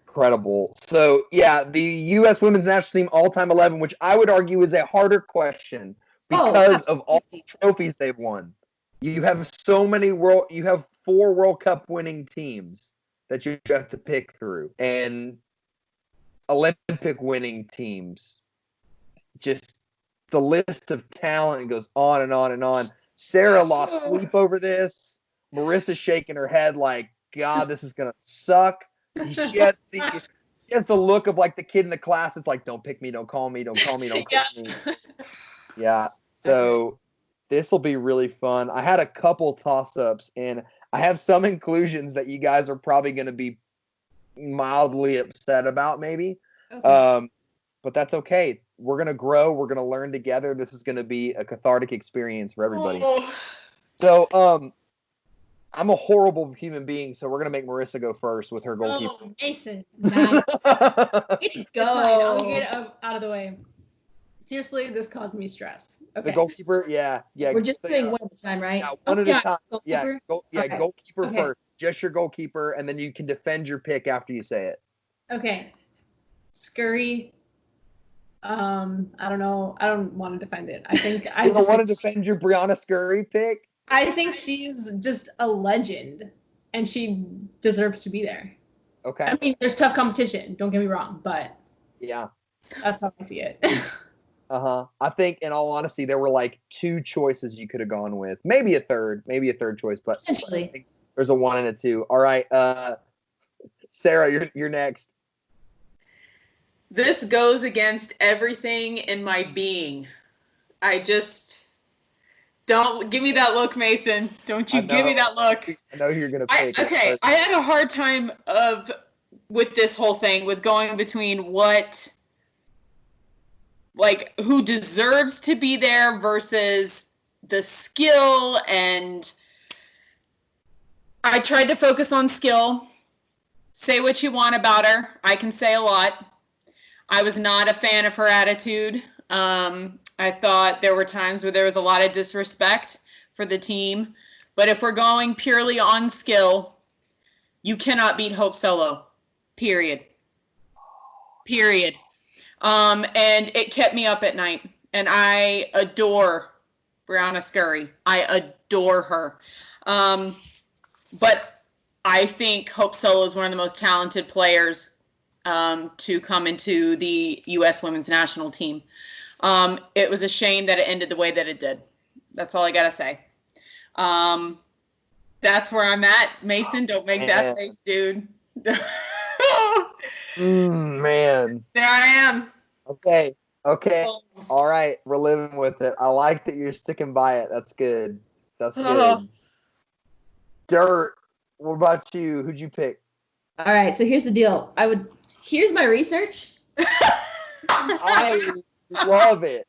Incredible. So yeah, the U.S. women's national team all-time 11, which I would argue is a harder question because of all the trophies they've won. You have you have 4 World Cup winning teams that you have to pick through, and Olympic winning teams. Just the list of talent goes on and on and on. Sarah lost sleep over this. Marissa's shaking her head like, God, this is going to suck. She has the look of like the kid in the class. It's like, don't pick me, don't call me, don't call me, don't call me. Yeah. So this will be really fun. I had a couple toss-ups, and I have some inclusions that you guys are probably going to be mildly upset about maybe. Okay. But that's okay. We're going to grow. We're going to learn together. This is going to be a cathartic experience for everybody. So I'm a horrible human being, so we're going to make Marissa go first with her goalkeeper. Oh, Mason. Nice. Go. I'll get it out of the way. Seriously, this caused me stress. Okay. The goalkeeper, yeah. We're just doing one at a time, right? Yeah, one at a time. Goalkeeper? Goalkeeper first. Just your goalkeeper, and then you can defend your pick after you say it. Okay. Scurry. I don't know. I don't want to defend it. I think I just want to defend your Brianna Scurry pick. I think she's just a legend, and she deserves to be there. Okay. I mean, there's tough competition. Don't get me wrong, but yeah, that's how I see it. I think, in all honesty, there were like 2 choices you could have gone with. Maybe a third choice, but Essentially. there's a 1 and a 2. All right, Sarah, you're next. This goes against everything in my being. I just don't give me that look, Mason. Don't you give me that look. I know who you're gonna pick. Okay, I had a hard time with this whole thing, with going between who deserves to be there versus the skill, and I tried to focus on skill. Say what you want about her. I can say a lot. I was not a fan of her attitude. I thought there were times where there was a lot of disrespect for the team. But if we're going purely on skill, you cannot beat Hope Solo. Period. And it kept me up at night. And I adore Brianna Scurry. I adore her. But I think Hope Solo is one of the most talented players to come into the U.S. women's national team. It was a shame that it ended the way that it did. That's all I got to say. That's where I'm at. Mason, don't make that face, dude. Man. There I am. Okay. All right. We're living with it. I like that you're sticking by it. That's good. Dirt, what about you? Who'd you pick? All right, so here's the deal. Here's my research. I love it.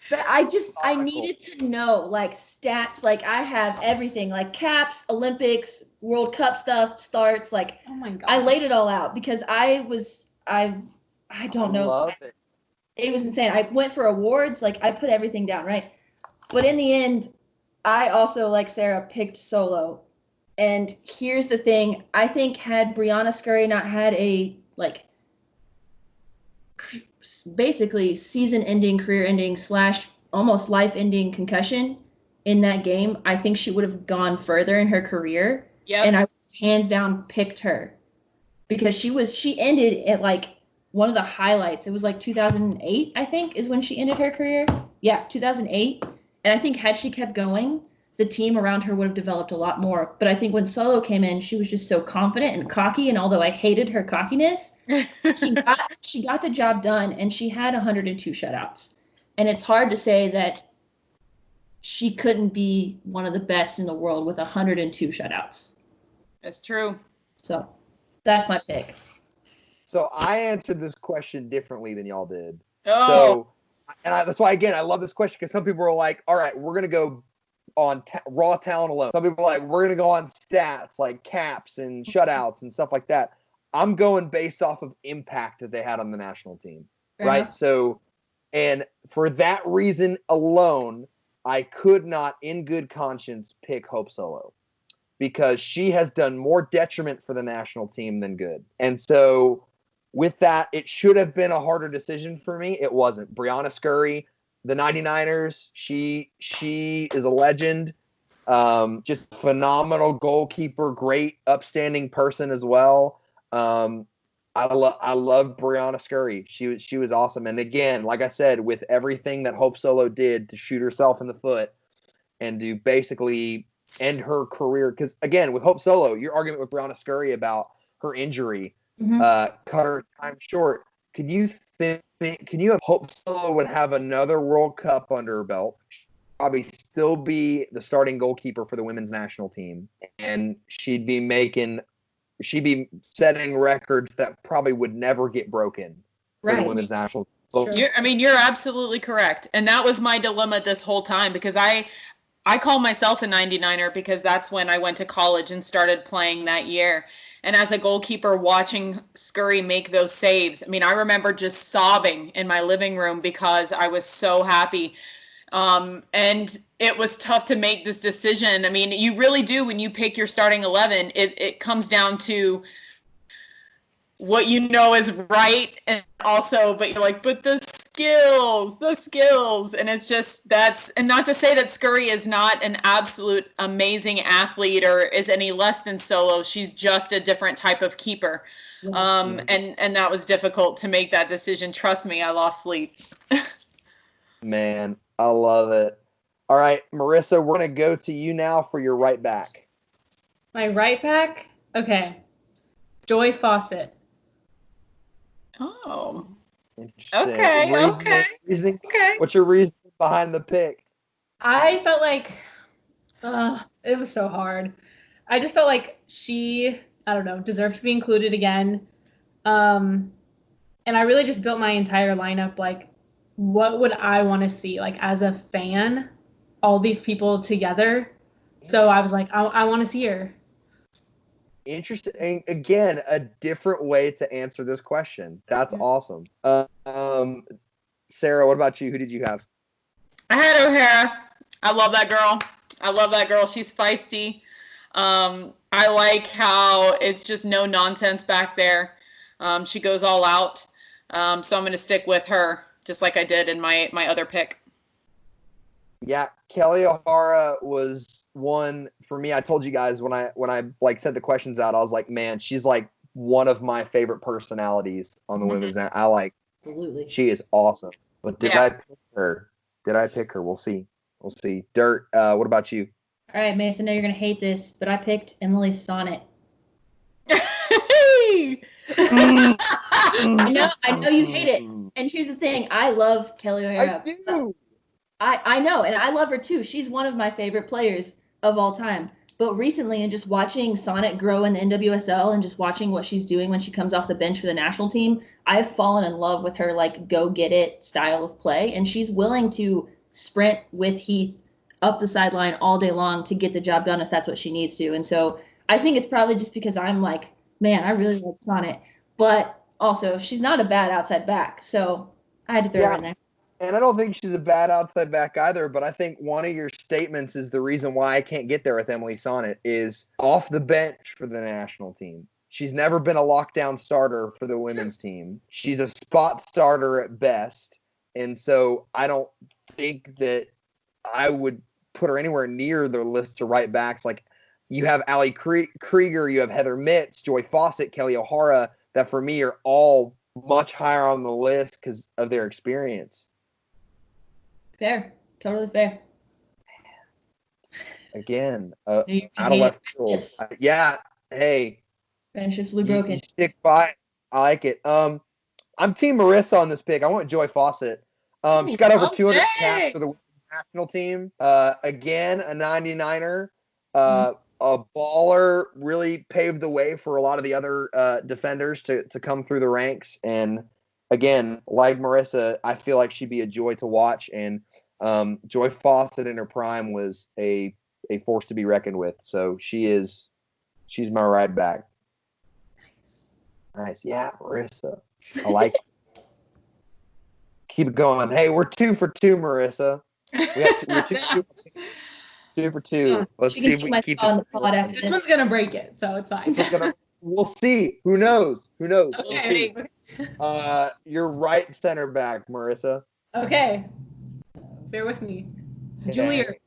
But I needed to know, like, stats. Like, I have everything, like caps, Olympics, World Cup stuff, starts. Like, oh my god, I laid it all out because I don't know. Love it. It was insane. I went for awards. Like, I put everything down, right? But in the end, I also, like Sarah, picked solo. And here's the thing. I think had Brianna Scurry not had a, like, basically season-ending, career-ending / almost life-ending concussion in that game, I think she would have gone further in her career. Yep. And I hands down picked her because she ended at, like, one of the highlights. It was like 2008, I think, is when she ended her career. Yeah, 2008. And I think had she kept going, the team around her would have developed a lot more. But I think when Solo came in, she was just so confident and cocky. And although I hated her cockiness, she got the job done, and she had 102 shutouts. And it's hard to say that she couldn't be one of the best in the world with 102 shutouts. That's true. So that's my pick. So I answered this question differently than y'all did. Oh. So, that's why, again, I love this question, because some people are like, all right, we're going to go on raw talent alone. Some people are like, we're going to go on stats, like caps and shutouts and stuff like that. I'm going based off of impact that they had on the national team, right? So, and for that reason alone, I could not, in good conscience, pick Hope Solo, because she has done more detriment for the national team than good. And so with that, it should have been a harder decision for me. It wasn't. Brianna Scurry, the 99ers, she is a legend. Just phenomenal goalkeeper, great, upstanding person as well. I love Brianna Scurry. She was awesome. And again, like I said, with everything that Hope Solo did to shoot herself in the foot and to basically end her career, because again, with Hope Solo, your argument with Brianna Scurry about her injury cut her time short. Can you have Hope Solo would have another World Cup under her belt, probably still be the starting goalkeeper for the women's national team, and she'd be setting records that probably would never get broken for the women's national team. Sure. You're absolutely correct. And that was my dilemma this whole time, because I call myself a 99er because that's when I went to college and started playing that year. And as a goalkeeper, watching Scurry make those saves, I remember just sobbing in my living room because I was so happy. And it was tough to make this decision. You really do, when you pick your starting 11, it comes down to what you know is right, and also, but you're like, but the skills, and it's just, and not to say that Scurry is not an absolute amazing athlete or is any less than Solo. She's just a different type of keeper. And that was difficult to make that decision. Trust me, I lost sleep. Man, I love it. All right, Marissa, we're going to go to you now for your right back. My right back? Okay. Joy Fawcett. Oh. Interesting. Okay. Reasoning. Okay. What's your reason behind the pick? I felt like it was so hard. I just felt like she, I don't know, deserved to be included again. And I really just built my entire lineup like, what would I want to see? Like, as a fan, all these people together. So I was like, I want to see her. Interesting. Again, a different way to answer this question. That's awesome. Sarah, what about you? Who did you have? I had O'Hara. I love that girl. She's feisty. I like how it's just no nonsense back there. She goes all out. So I'm going to stick with her, just like I did in my other pick. Yeah, Kelly O'Hara was one for me. I told you guys when I like sent the questions out, I was like, man, she's like one of my favorite personalities on the women's end. Absolutely. She is awesome. But did I pick her? We'll see. Dirt, what about you? All right, Mason, I know you're going to hate this, but I picked Emily Sonnet. I know you hate it. And here's the thing. I love Kelly O'Hara. I do. I know, and I love her too. She's one of my favorite players of all time. But recently, and just watching Sonnet grow in the NWSL and just watching what she's doing when she comes off the bench for the national team, I've fallen in love with her like go get it style of play. And she's willing to sprint with Heath up the sideline all day long to get the job done if that's what she needs to. And so I think it's probably just because I'm like, man, I really like Sonnet. But also, she's not a bad outside back. So I had to throw her in there. And I don't think she's a bad outside back either, but I think one of your statements is the reason why I can't get there with Emily Sonnet is off the bench for the national team. She's never been a lockdown starter for the women's team. She's a spot starter at best. And so I don't think that I would put her anywhere near the list of right backs. Like you have Allie Krieger, you have Heather Mitz, Joy Fawcett, Kelly O'Hara, that for me are all much higher on the list because of their experience. Fair. Totally fair. Again, out of left field. Yeah. Hey. Friendships will be broken. You stick by it. I like it. I'm Team Marissa on this pick. I want Joy Fawcett. She got over 200 caps for the national team. Again, a 99er. A baller, really paved the way for a lot of the other defenders to come through the ranks. And again, like Marissa, I feel like she'd be a joy to watch. And Joy Fawcett in her prime was a force to be reckoned with. So she's my right back. Nice. Yeah, Marissa. I like it. Keep it going. Hey, we're 2 for 2, Marissa. We're 2 for 2. Yeah, let's see if we can keep on the pod after this one's gonna break it, so it's fine. We'll see. Who knows? Okay. We'll see. Your right center back, Marissa. Okay. Bear with me. Julie Ertz.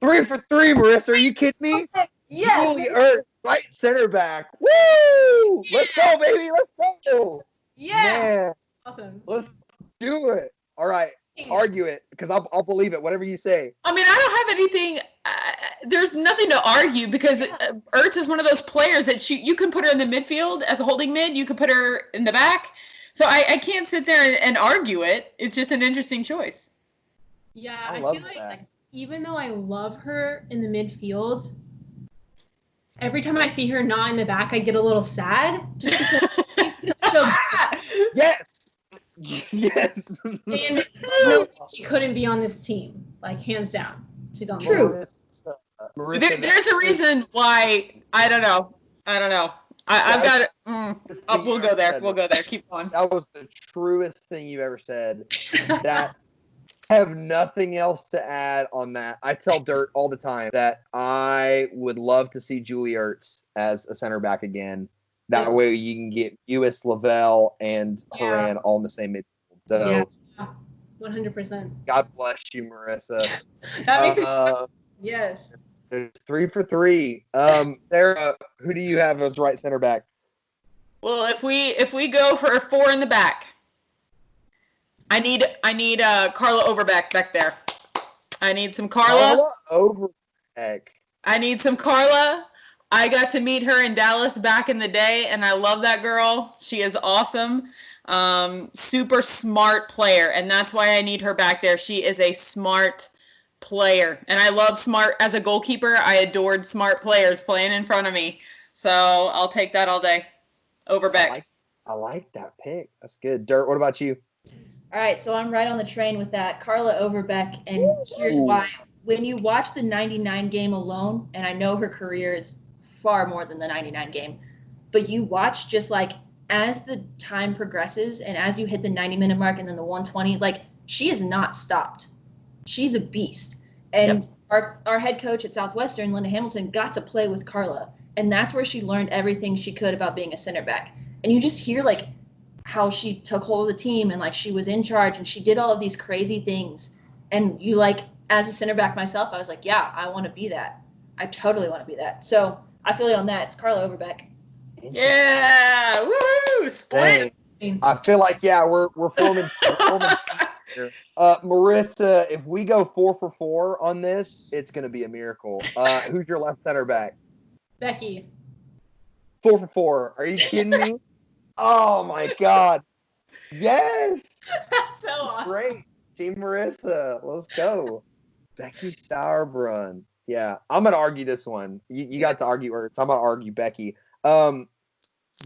3 for 3, Marissa. Are you kidding me? Yes. Julie Ertz, right center back. Woo! Yeah. Let's go, baby. Let's go. Yeah. Man. Awesome. Let's do it. All right. Argue it because I'll believe it. Whatever you say. I mean, I don't have anything. There's nothing to argue because Ertz is one of those players that you can put her in the midfield as a holding mid. You could put her in the back. So I can't sit there and argue it. It's just an interesting choice. Yeah, I feel like even though I love her in the midfield, every time I see her not in the back, I get a little sad just because she's such a yes. Yes. And there's no way she couldn't be on this team. Like, hands down. She's on True. There's a reason why. I don't know. I've got it. We'll go there. Keep going. That was the truest thing you ever said. That I have nothing else to add on that. I tell Dirt all the time that I would love to see Julie Ertz as a center back again. That way you can get US Lavelle and Horan all in the same midfield. So, 100%. God bless you, Marissa. That makes sense. Yes. There's 3 for 3. Sarah, who do you have as right center back? Well, if we go for a 4 in the back, I need Carla Overbeck back there. I need some Carla. Overbeck. I need some Carla. I got to meet her in Dallas back in the day, and I love that girl. She is awesome. Super smart player, and that's why I need her back there. She is a smart player, and I love smart as a goalkeeper. I adored smart players playing in front of me, so I'll take that all day. Overbeck. I like that pick. That's good. Dirt, what about you? All right, so I'm right on the train with that. Carla Overbeck, and here's why. When you watch the 99 game alone, and I know her career is far more than the 99 game, but you watch just like as the time progresses and as you hit the 90-minute mark and then the 120, like she is not stopped. She's a beast. And our head coach at Southwestern, Linda Hamilton, got to play with Carla. And that's where she learned everything she could about being a center back. And you just hear like how she took hold of the team and like she was in charge and she did all of these crazy things. And you like, as a center back myself, I was like, yeah, I want to be that. I totally want to be that. So I feel you on that. It's Carla Overbeck. Yeah, woo! Split. I feel like we're forming here. Marissa, if we go 4 for 4 on this, it's gonna be a miracle. Who's your left center back? Becky. 4 for 4. Are you kidding me? Oh my God! Yes, That's so awesome. great, Team Marissa. Let's go, Becky Sauerbrunn. Yeah, I'm gonna argue this one. You got to argue, or I'm gonna argue Becky.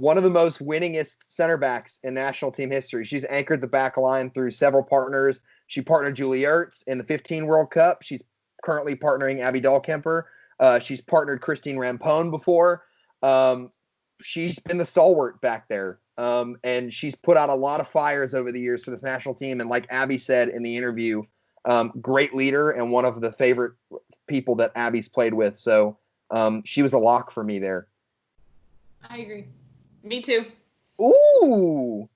One of the most winningest center backs in national team history. She's anchored the back line through several partners. She partnered Julie Ertz in the 15 World Cup. She's currently partnering Abby Dahlkemper. She's partnered Christine Rampone before. She's been the stalwart back there. And she's put out a lot of fires over the years for this national team. And like Abby said in the interview, great leader and one of the favorite people that Abby's played with. So she was a lock for me there. I agree. Me too. Ooh.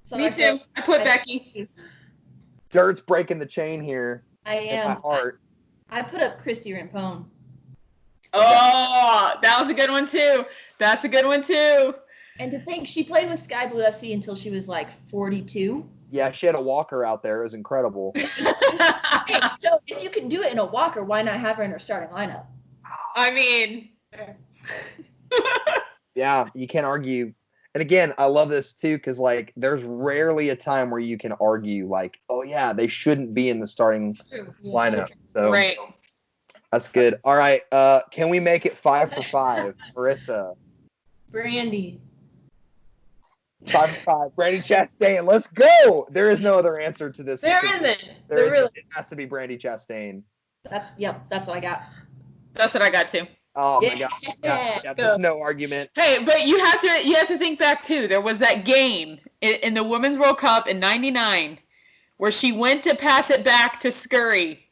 So Me too. I put Becky. Dirt's breaking the chain here. I am. In my heart. I put up Christy Rampone. Oh, that was a good one too. That's a good one too. And to think she played with Sky Blue FC until she was like 42. Yeah, she had a walker out there. It was incredible. Hey, so if you can do it in a walker, why not have her in her starting lineup? I mean, yeah, you can't argue. And again, I love this too because like there's rarely a time where you can argue like, oh yeah, they shouldn't be in the starting lineup. So right. That's good. All right, can we make it 5 for 5, Marissa? Brandy. 5 for 5. Brandy Chastain. Let's go. There is no other answer to this. There isn't. It has to be Brandy Chastain. That's what I got. That's what I got too. Oh my God. Yeah, there's no argument. Hey, but you have to think back too. There was that game in the Women's World Cup in '99 where she went to pass it back to Scurry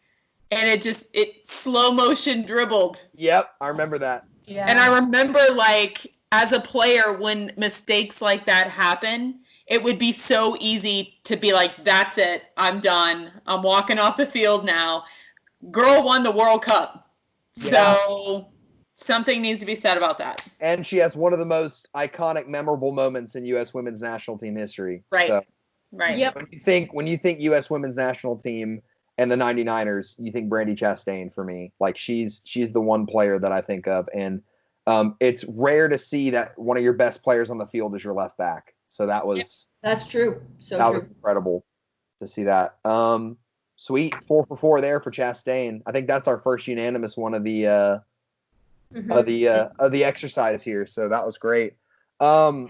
and it slow motion dribbled. Yep, I remember that. Yeah. And I remember like as a player when mistakes like that happen, it would be so easy to be like, that's it. I'm done. I'm walking off the field now. Girl won the World Cup. Yeah. So something needs to be said about that. And she has one of the most iconic, memorable moments in U.S. women's national team history. Right. So, right. Yep. when you think U.S. women's national team and the 99ers, you think Brandy Chastain for me. Like she's the one player that I think of. And it's rare to see that one of your best players on the field is your left back. So that was That's true. That was incredible to see that. Sweet 4 for 4 there for Chastain. I think that's our first unanimous one of the of the exercise here. So that was great. For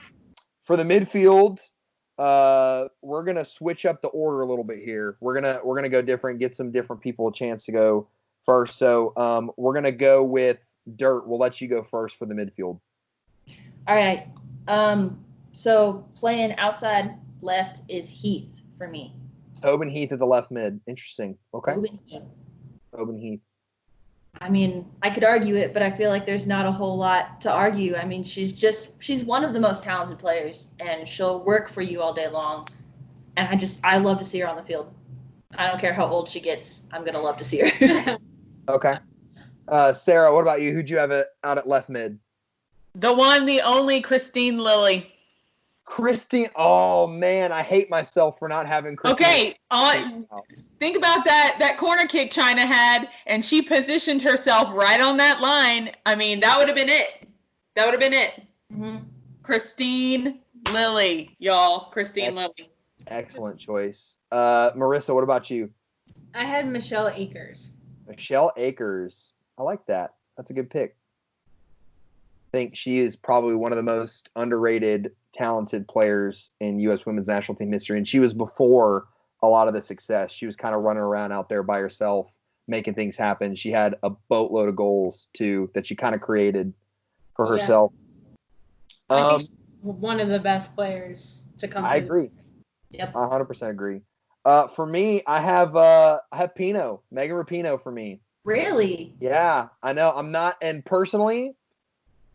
the midfield, we're gonna switch up the order a little bit here. We're gonna go different, get some different people a chance to go first. So we're gonna go with Dirt. We'll let you go first for the midfield. All right. So playing outside left is Heath for me. Tobin Heath at the left mid. Interesting. Okay. Tobin Heath. I mean, I could argue it, but I feel like there's not a whole lot to argue. I mean, she's one of the most talented players, and she'll work for you all day long. And I love to see her on the field. I don't care how old she gets. I'm going to love to see her. Okay. Sarah, what about you? Who'd you have out at left mid? The one, the only Christine Lilly. Christine. Oh man, I hate myself for not having Christine. Okay, think about that corner kick China had, and she positioned herself right on that line. I mean, that would have been it. That would have been it. Mhm. Christine Lilly, y'all. Christine Lilly. Excellent choice. Marissa, what about you? I had Michelle Akers. Michelle Akers. I like that. That's a good pick. I think she is probably one of the most underrated, talented players in U.S. women's national team history. And she was before a lot of the success. She was kind of running around out there by herself, making things happen. She had a boatload of goals, too, that she kind of created for herself. I think she's one of the best players to come. I agree. Yep. I 100% agree. For me, I have Pino, Megan Rapinoe for me. Really? Yeah, I know. I'm not, and personally,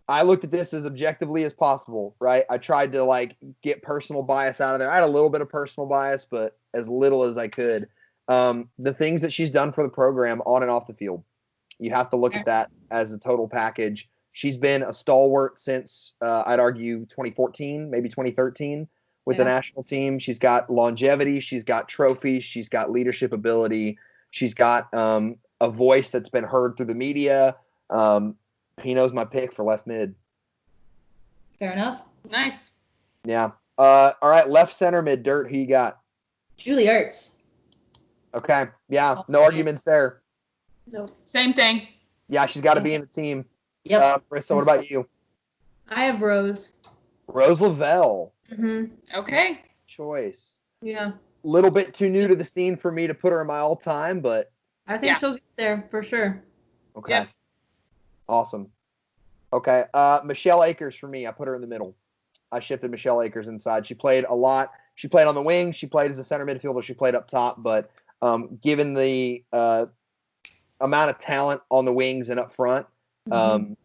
I looked at this as objectively as possible, right? I tried to like get personal bias out of there. I had a little bit of personal bias, but as little as I could. The things that she's done for the program on and off the field, you have to look at that as a total package. She's been a stalwart since I'd argue 2014, maybe 2013 with the national team. She's got longevity. She's got trophies. She's got leadership ability. She's got a voice that's been heard through the media. Pino's my pick for left mid. Fair enough. Nice. Yeah. All right, left center mid. Dirt, who you got? Julie Ertz. Okay. Yeah, no arguments there. No. Same thing. Yeah, she's got to be in the team. Yep. Marissa, what about you? I have Rose. Rose Lavelle. Mm-hmm. Okay. Choice. Yeah. Little bit too new to the scene for me to put her in my all-time, but I think she'll get there for sure. okay. Yeah. Awesome. Okay. Michelle Akers for me. I put her in the middle. I shifted Michelle Akers inside. She played a lot. She played on the wing. She played as a center midfielder. She played up top. But given the amount of talent on the wings and up front, I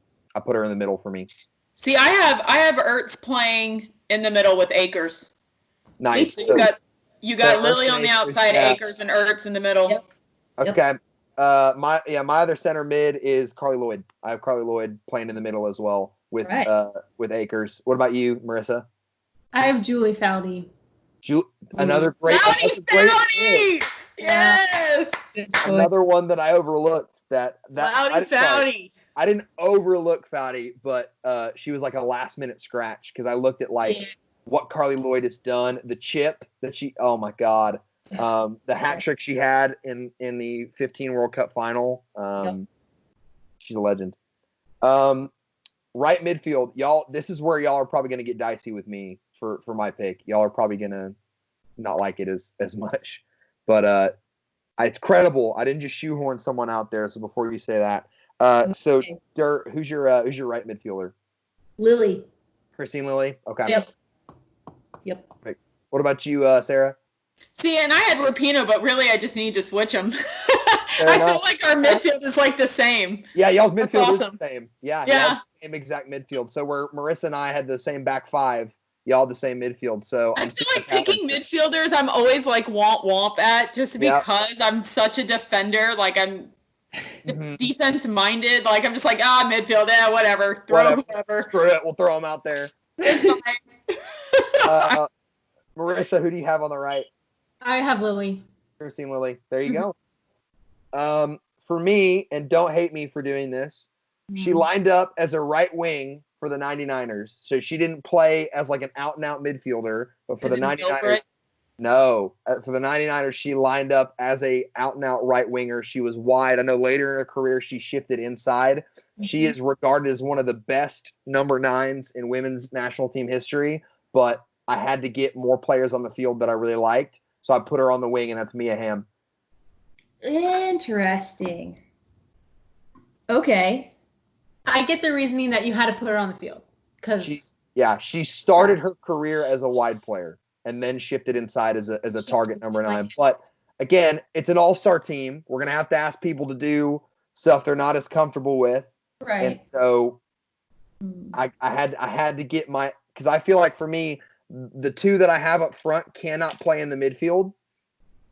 put her in the middle for me. See, I have Ertz playing in the middle with Akers. Nice. So you got Lily on the outside, Akers and Ertz in the middle. Yep. Okay. My other center mid is Carly Lloyd. I have Carly Lloyd playing in the middle as well with Akers. What about you, Marissa? I have Julie Foudy. Another great Foudy! Yes. Another one that I overlooked. Foudy. I didn't overlook Foudy, but she was like a last minute scratch because I looked at what Carly Lloyd has done, the chip that she. Oh my God. The hat trick she had in the 15 World Cup final. She's a legend. Right midfield, y'all. This is where y'all are probably going to get dicey with me for my pick. Y'all are probably going to not like it as much, but it's credible. I didn't just shoehorn someone out there. So before you say that, so Dirt, who's your right midfielder? Lily. Christine Lilly. Okay. Yep. Perfect. What about you, Sarah? See, and I had Rapinoe, but really I just need to switch them. I feel like our midfield is like the same. Yeah, y'all's midfield is awesome. the same. Yeah. Same exact midfield. So where Marissa and I had the same back five, y'all the same midfield. So I feel like picking midfielders I'm always like womp at just because I'm such a defender. Like I'm defense minded. Like I'm just like, midfield, whatever. Whoever. Screw it. We'll throw them out there. It's fine. Marissa, who do you have on the right? I have Lily. Christine Lilly. There you go. For me, and don't hate me for doing this, she lined up as a right wing for the 99ers. So she didn't play as like an out-and-out midfielder, but for the 99ers, for the 99ers, she lined up as a out-and-out right winger. She was wide. I know later in her career, she shifted inside. She is regarded as one of the best number 9s in women's national team history, but I had to get more players on the field that I really liked. So I put her on the wing, and that's Mia Hamm. Interesting. Okay. I get the reasoning that you had to put her on the field because she started her career as a wide player and then shifted inside as a target number 9. But again, it's an all-star team. We're gonna have to ask people to do stuff they're not as comfortable with, right? And so I had to get because I feel like for me, the two that I have up front cannot play in the midfield,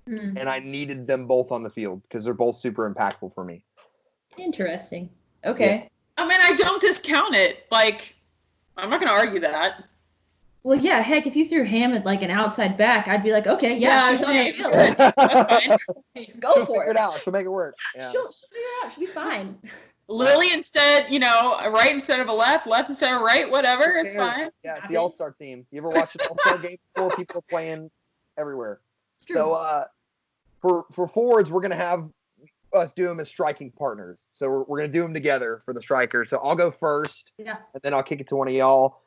and I needed them both on the field because they're both super impactful for me. Interesting. Okay. I mean, I don't discount it. Like, I'm not going to argue that. Well, yeah, heck, if you threw Ham at like an outside back, I'd be like, okay, Yeah, she's on the same. field. Go She'll for figure it. it out. She'll make it work. Yeah. She'll figure it out. She'll be fine. Lily instead, a right instead of a left instead of right, whatever. Who It's cares? fine. Yeah, it's the All-Star team. You ever watch an All-Star game before? People are playing everywhere. It's true. So for forwards, we're gonna have us do them as striking partners. So we're gonna do them together for the strikers. So I'll go first, and then I'll kick it to one of y'all.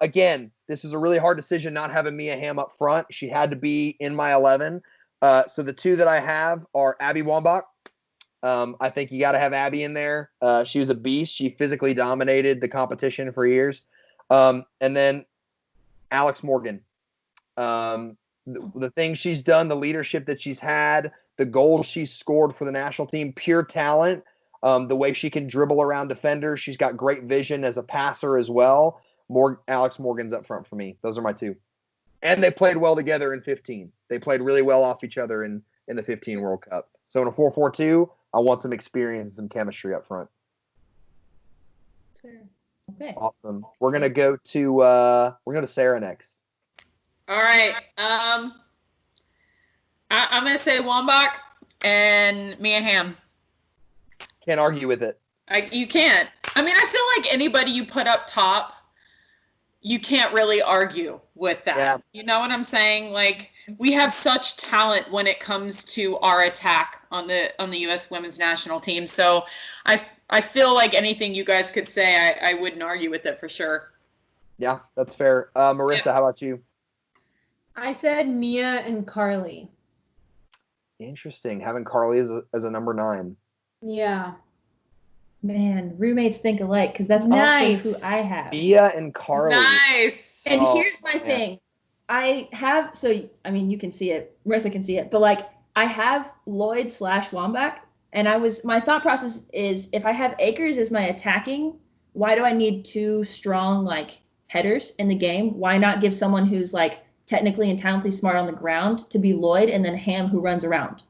Again, this was a really hard decision not having Mia Hamm up front. She had to be in my 11. So the two that I have are Abby Wambach. I think you got to have Abby in there. She was a beast. She physically dominated the competition for years. And then Alex Morgan. The things she's done, the leadership that she's had, the goals she's scored for the national team, pure talent, the way she can dribble around defenders. She's got great vision as a passer as well. Alex Morgan's up front for me. Those are my two. And they played well together in 15. They played really well off each other in the 15 World Cup. So in a 4-4-2, I want some experience and some chemistry up front. Okay. Awesome. We're gonna go to Sarah next. All right. I'm gonna say Wambach and Mia Hamm. Can't argue with it. You can't. I mean, I feel like anybody you put up top, you can't really argue with that. Yeah. You know what I'm saying? Like, we have such talent when it comes to our attack on the U.S. women's national team. So I feel like anything you guys could say, I wouldn't argue with it for sure. Yeah, that's fair. Marissa, how about you? I said Mia and Carly. Interesting. Having Carly as a number 9. Yeah. Man, roommates think alike because that's Nice. also who I have. Mia and Carly. Nice. And Oh, here's my man. thing. I have, so, I mean, you can see it. Marissa can see it. But, like, I have Lloyd/Wambach. And my thought process is if I have Akers as my attacking, why do I need 2 strong, like, headers in the game? Why not give someone who's, like, technically and talently smart on the ground to be Lloyd and then Ham who runs around?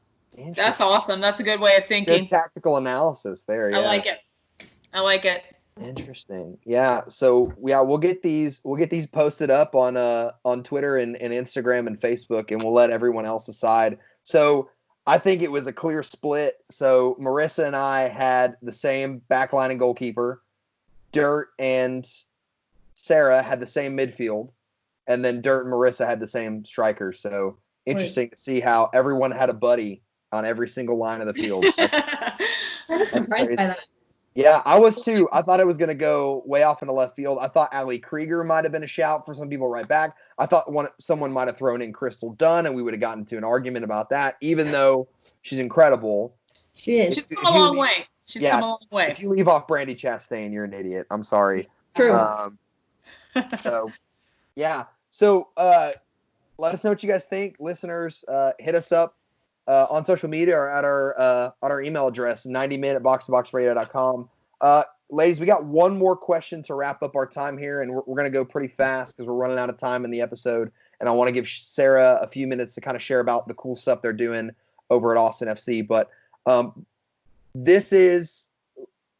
That's awesome. That's a good way of thinking. Good tactical analysis there. Yeah. I like it. Interesting. Yeah. So we'll get these posted up on Twitter and Instagram and Facebook, and we'll let everyone else decide. So I think it was a clear split. So Marissa and I had the same backline and goalkeeper. Dirt and Sarah had the same midfield, and then Dirt and Marissa had the same striker. So interesting to see how everyone had a buddy on every single line of the field. I was surprised by that. Yeah, I was too. I thought it was going to go way off into left field. I thought Ali Krieger might have been a shout for some people right back. I thought someone might have thrown in Crystal Dunn, and we would have gotten into an argument about that, even though she's incredible. She is. She's come a long way. She's come a long way. If you leave off Brandy Chastain, you're an idiot. I'm sorry. True. So, yeah. So let us know what you guys think. Listeners, hit us up on social media or at our email address, 90minute@boxtoboxradio.com. Ladies, we got one more question to wrap up our time here, and we're going to go pretty fast because we're running out of time in the episode. And I want to give Sarah a few minutes to kind of share about the cool stuff they're doing over at Austin FC. But this is,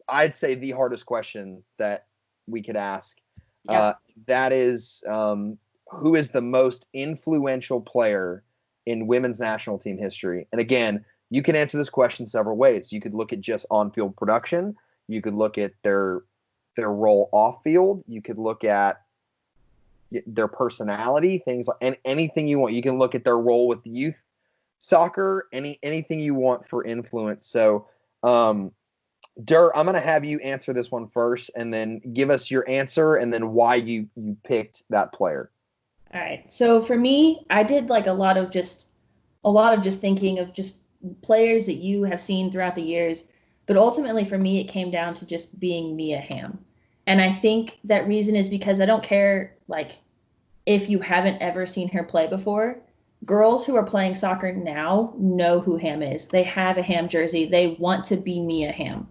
I'd say, the hardest question that we could ask. Yeah. That is, who is the most influential player in women's national team history? And again, you can answer this question several ways. You could look at just on-field production. You could look at their role off-field. You could look at their personality, things like, and anything you want. You can look at their role with youth soccer, anything you want for influence. So, Dur, I'm going to have you answer this one first, and then give us your answer, and then why you picked that player. All right. So for me, I did like a lot of just thinking of just players that you have seen throughout the years. But ultimately for me, it came down to just being Mia Hamm. And I think that reason is because I don't care, like, if you haven't ever seen her play before. Girls who are playing soccer now know who Hamm is. They have a Hamm jersey. They want to be Mia Hamm.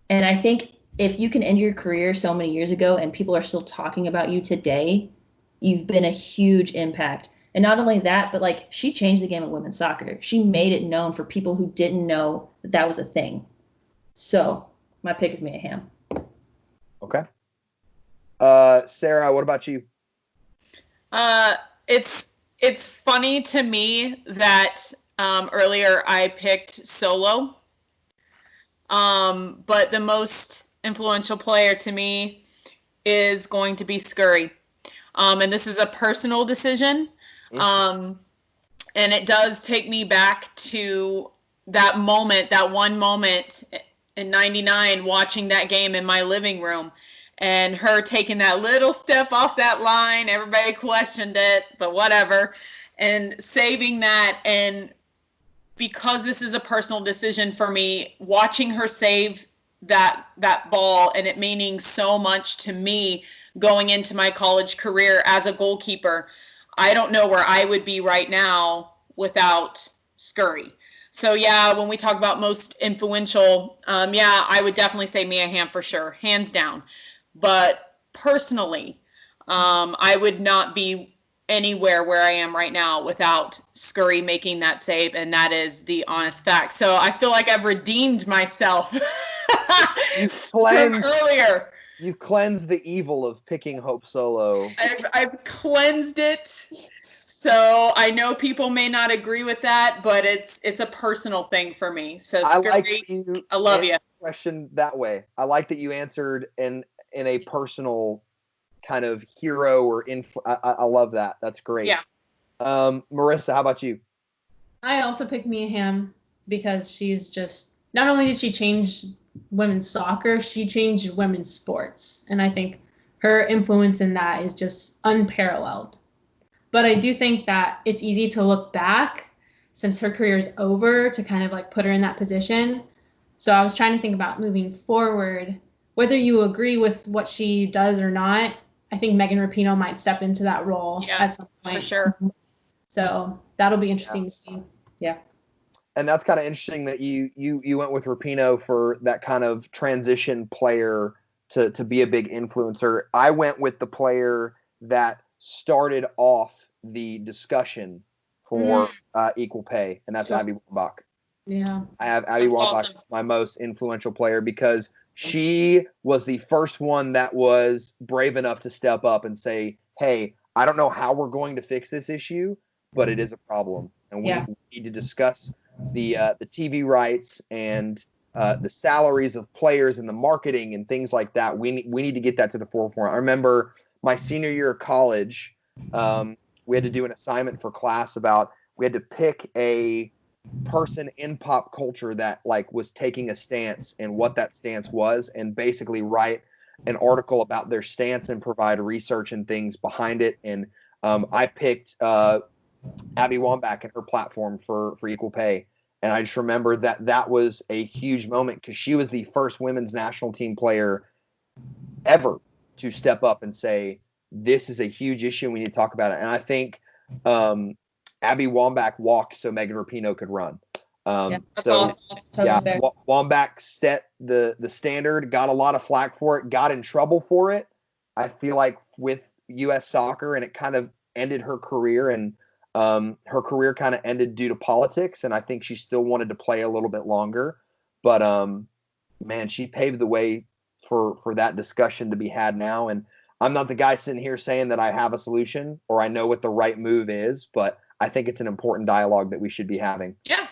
And I think if you can end your career so many years ago and people are still talking about you today, you've been a huge impact. And not only that, but like, she changed the game of women's soccer. She made it known for people who didn't know that was a thing. So my pick is Mia Hamm. Okay. Sarah, what about you? It's funny to me that earlier I picked solo, but the most influential player to me is going to be Scurry, and this is a personal decision, and it does take me back to that moment, that one moment in '99, watching that game in my living room. And her taking that little step off that line, everybody questioned it, but whatever, and saving that. And because this is a personal decision for me, watching her save that ball and it meaning so much to me going into my college career as a goalkeeper, I don't know where I would be right now without Scurry. So yeah, when we talk about most influential, yeah, I would definitely say Mia Hamm for sure, hands down. But personally, I would not be anywhere where I am right now without Scurry making that save, and that is the honest fact. So I feel like I've redeemed myself from earlier. You've cleansed the evil of picking Hope Solo. I've cleansed it. So I know people may not agree with that, but it's a personal thing for me. So Scurry, I love you. Question that way. I like that you answered in a personal kind of hero or I love that. That's great. Yeah. Marissa, how about you? I also picked Mia Hamm because she's just, not only did she change women's soccer, she changed women's sports. And I think her influence in that is just unparalleled. But I do think that it's easy to look back since her career is over to kind of like put her in that position. So I was trying to think about moving forward, whether you agree with what she does or not. I think Megan Rapinoe might step into that role at some point. For sure. So that'll be interesting to see. Yeah. And that's kind of interesting that you went with Rapinoe for that kind of transition player to be a big influencer. I went with the player that started off the discussion for equal pay, and that's Abby Wambach. Yeah. I have Abby Wambach, my most influential player, because she was the first one that was brave enough to step up and say, hey, I don't know how we're going to fix this issue, but it is a problem. And we need to discuss the TV rights and the salaries of players and the marketing and things like that. We need to get that to the forefront. I remember my senior year of college, we had to do an assignment for class about, we had to pick a person in pop culture that like was taking a stance and what that stance was, and basically write an article about their stance and provide research and things behind it. And I picked Abby Wambach and her platform for equal pay. And I just remember that was a huge moment because she was the first women's national team player ever to step up and say, this is a huge issue. We need to talk about it. And I think Abby Wambach walked so Megan Rapinoe could run. That's awesome. Wambach set the standard, got a lot of flack for it, got in trouble for it. I feel like with U.S. soccer, and it kind of ended her career, and her career kind of ended due to politics. And I think she still wanted to play a little bit longer, but man, she paved the way for that discussion to be had now. And I'm not the guy sitting here saying that I have a solution or I know what the right move is, but I think it's an important dialogue that we should be having. Yeah.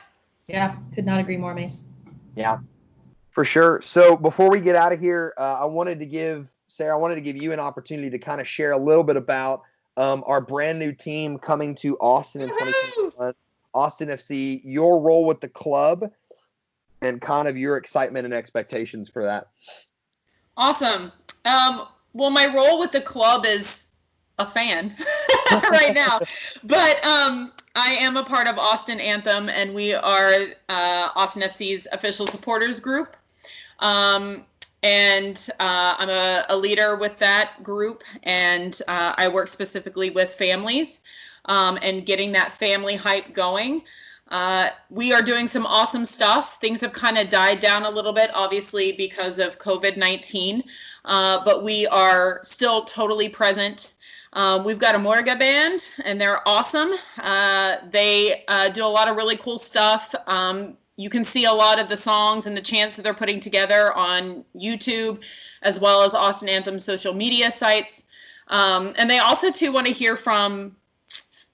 Yeah. Could not agree more, Mace. Yeah, for sure. So before we get out of here, I wanted to give you an opportunity to kind of share a little bit about our brand new team coming to Austin in 2021, Austin FC, your role with the club, and kind of your excitement and expectations for that. Awesome. Well, my role with the club is a fan right now, but I am a part of Austin Anthem, and we are Austin FC's official supporters group. And I'm a leader with that group, and I work specifically with families and getting that family hype going. We are doing some awesome stuff. Things have kind of died down a little bit, obviously, because of COVID-19, but we are still totally present. We've got a Morga band, and they're awesome. They do a lot of really cool stuff. You can see a lot of the songs and the chants that they're putting together on YouTube, as well as Austin Anthem social media sites. And they also too want to hear from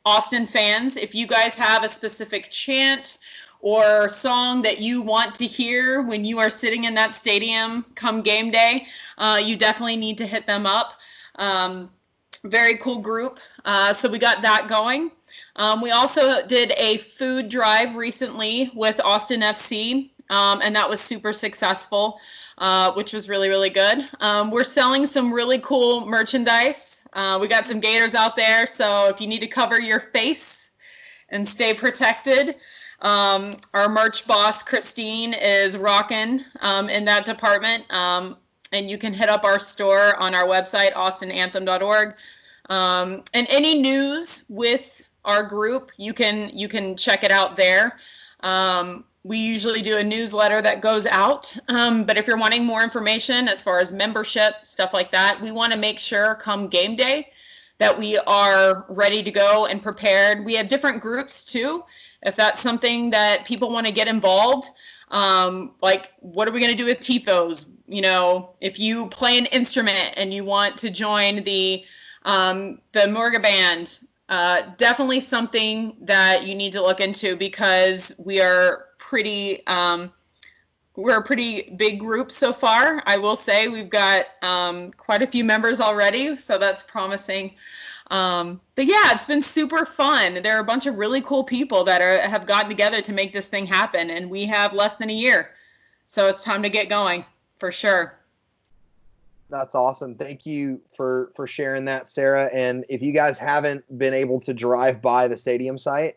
Austin fans. If you guys have a specific chant or song that you want to hear when you are sitting in that stadium come game day, you definitely need to hit them up. Very cool group. So we got that going. We also did a food drive recently with Austin FC, and that was super successful, which was really, really good. We're selling some really cool merchandise. We got some gators out there, so if you need to cover your face and stay protected, our merch boss, Christine, is rocking in that department. And you can hit up our store on our website, austinanthem.org. And any news with our group, you can check it out there. We usually do a newsletter that goes out. But if you're wanting more information as far as membership, stuff like that, we want to make sure come game day that we are ready to go and prepared. We have different groups too. If that's something that people want to get involved, like what are we going to do with TIFOs? You know, if you play an instrument and you want to join the Morga band, definitely something that you need to look into, because we're a pretty big group so far. I will say we've got quite a few members already, so that's promising. But yeah, it's been super fun. There are a bunch of really cool people that have gotten together to make this thing happen, and we have less than a year. So it's time to get going, for sure. That's awesome. Thank you for sharing that, Sarah. And if you guys haven't been able to drive by the stadium site,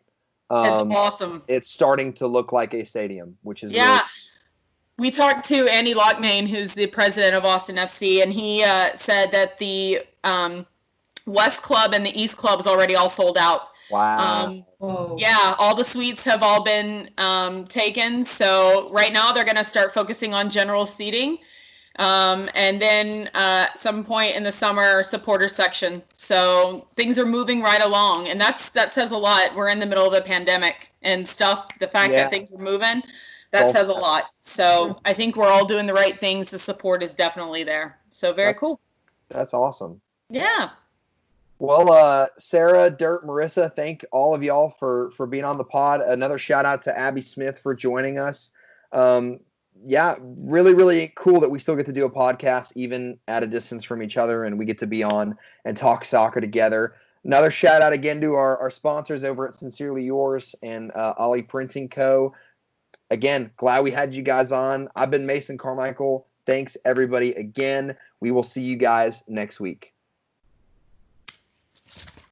It's awesome. It's starting to look like a stadium, which is yeah. Really- We talked to Andy Lockmain, who's the president of Austin FC, and he said that the West Club and the East Club is already all sold out. Wow. Yeah, all the suites have all been taken. So right now they're going to start focusing on general seating. And then at some point in the summer, supporter section. So things are moving right along, and that says a lot. We're in the middle of a pandemic and stuff. The fact that things are moving, that says a lot. So I think we're all doing the right things. The support is definitely there. So very cool. That's awesome. Yeah. Well, Sarah, Dirt, Marissa, thank all of y'all for being on the pod. Another shout out to Abby Smith for joining us. Yeah, really, really cool that we still get to do a podcast even at a distance from each other, and we get to be on and talk soccer together. Another shout out again to our sponsors over at Sincerely Yours and Ollie Printing Co. Again, glad we had you guys on. I've been Mason Carmichael. Thanks, everybody, again. We will see you guys next week.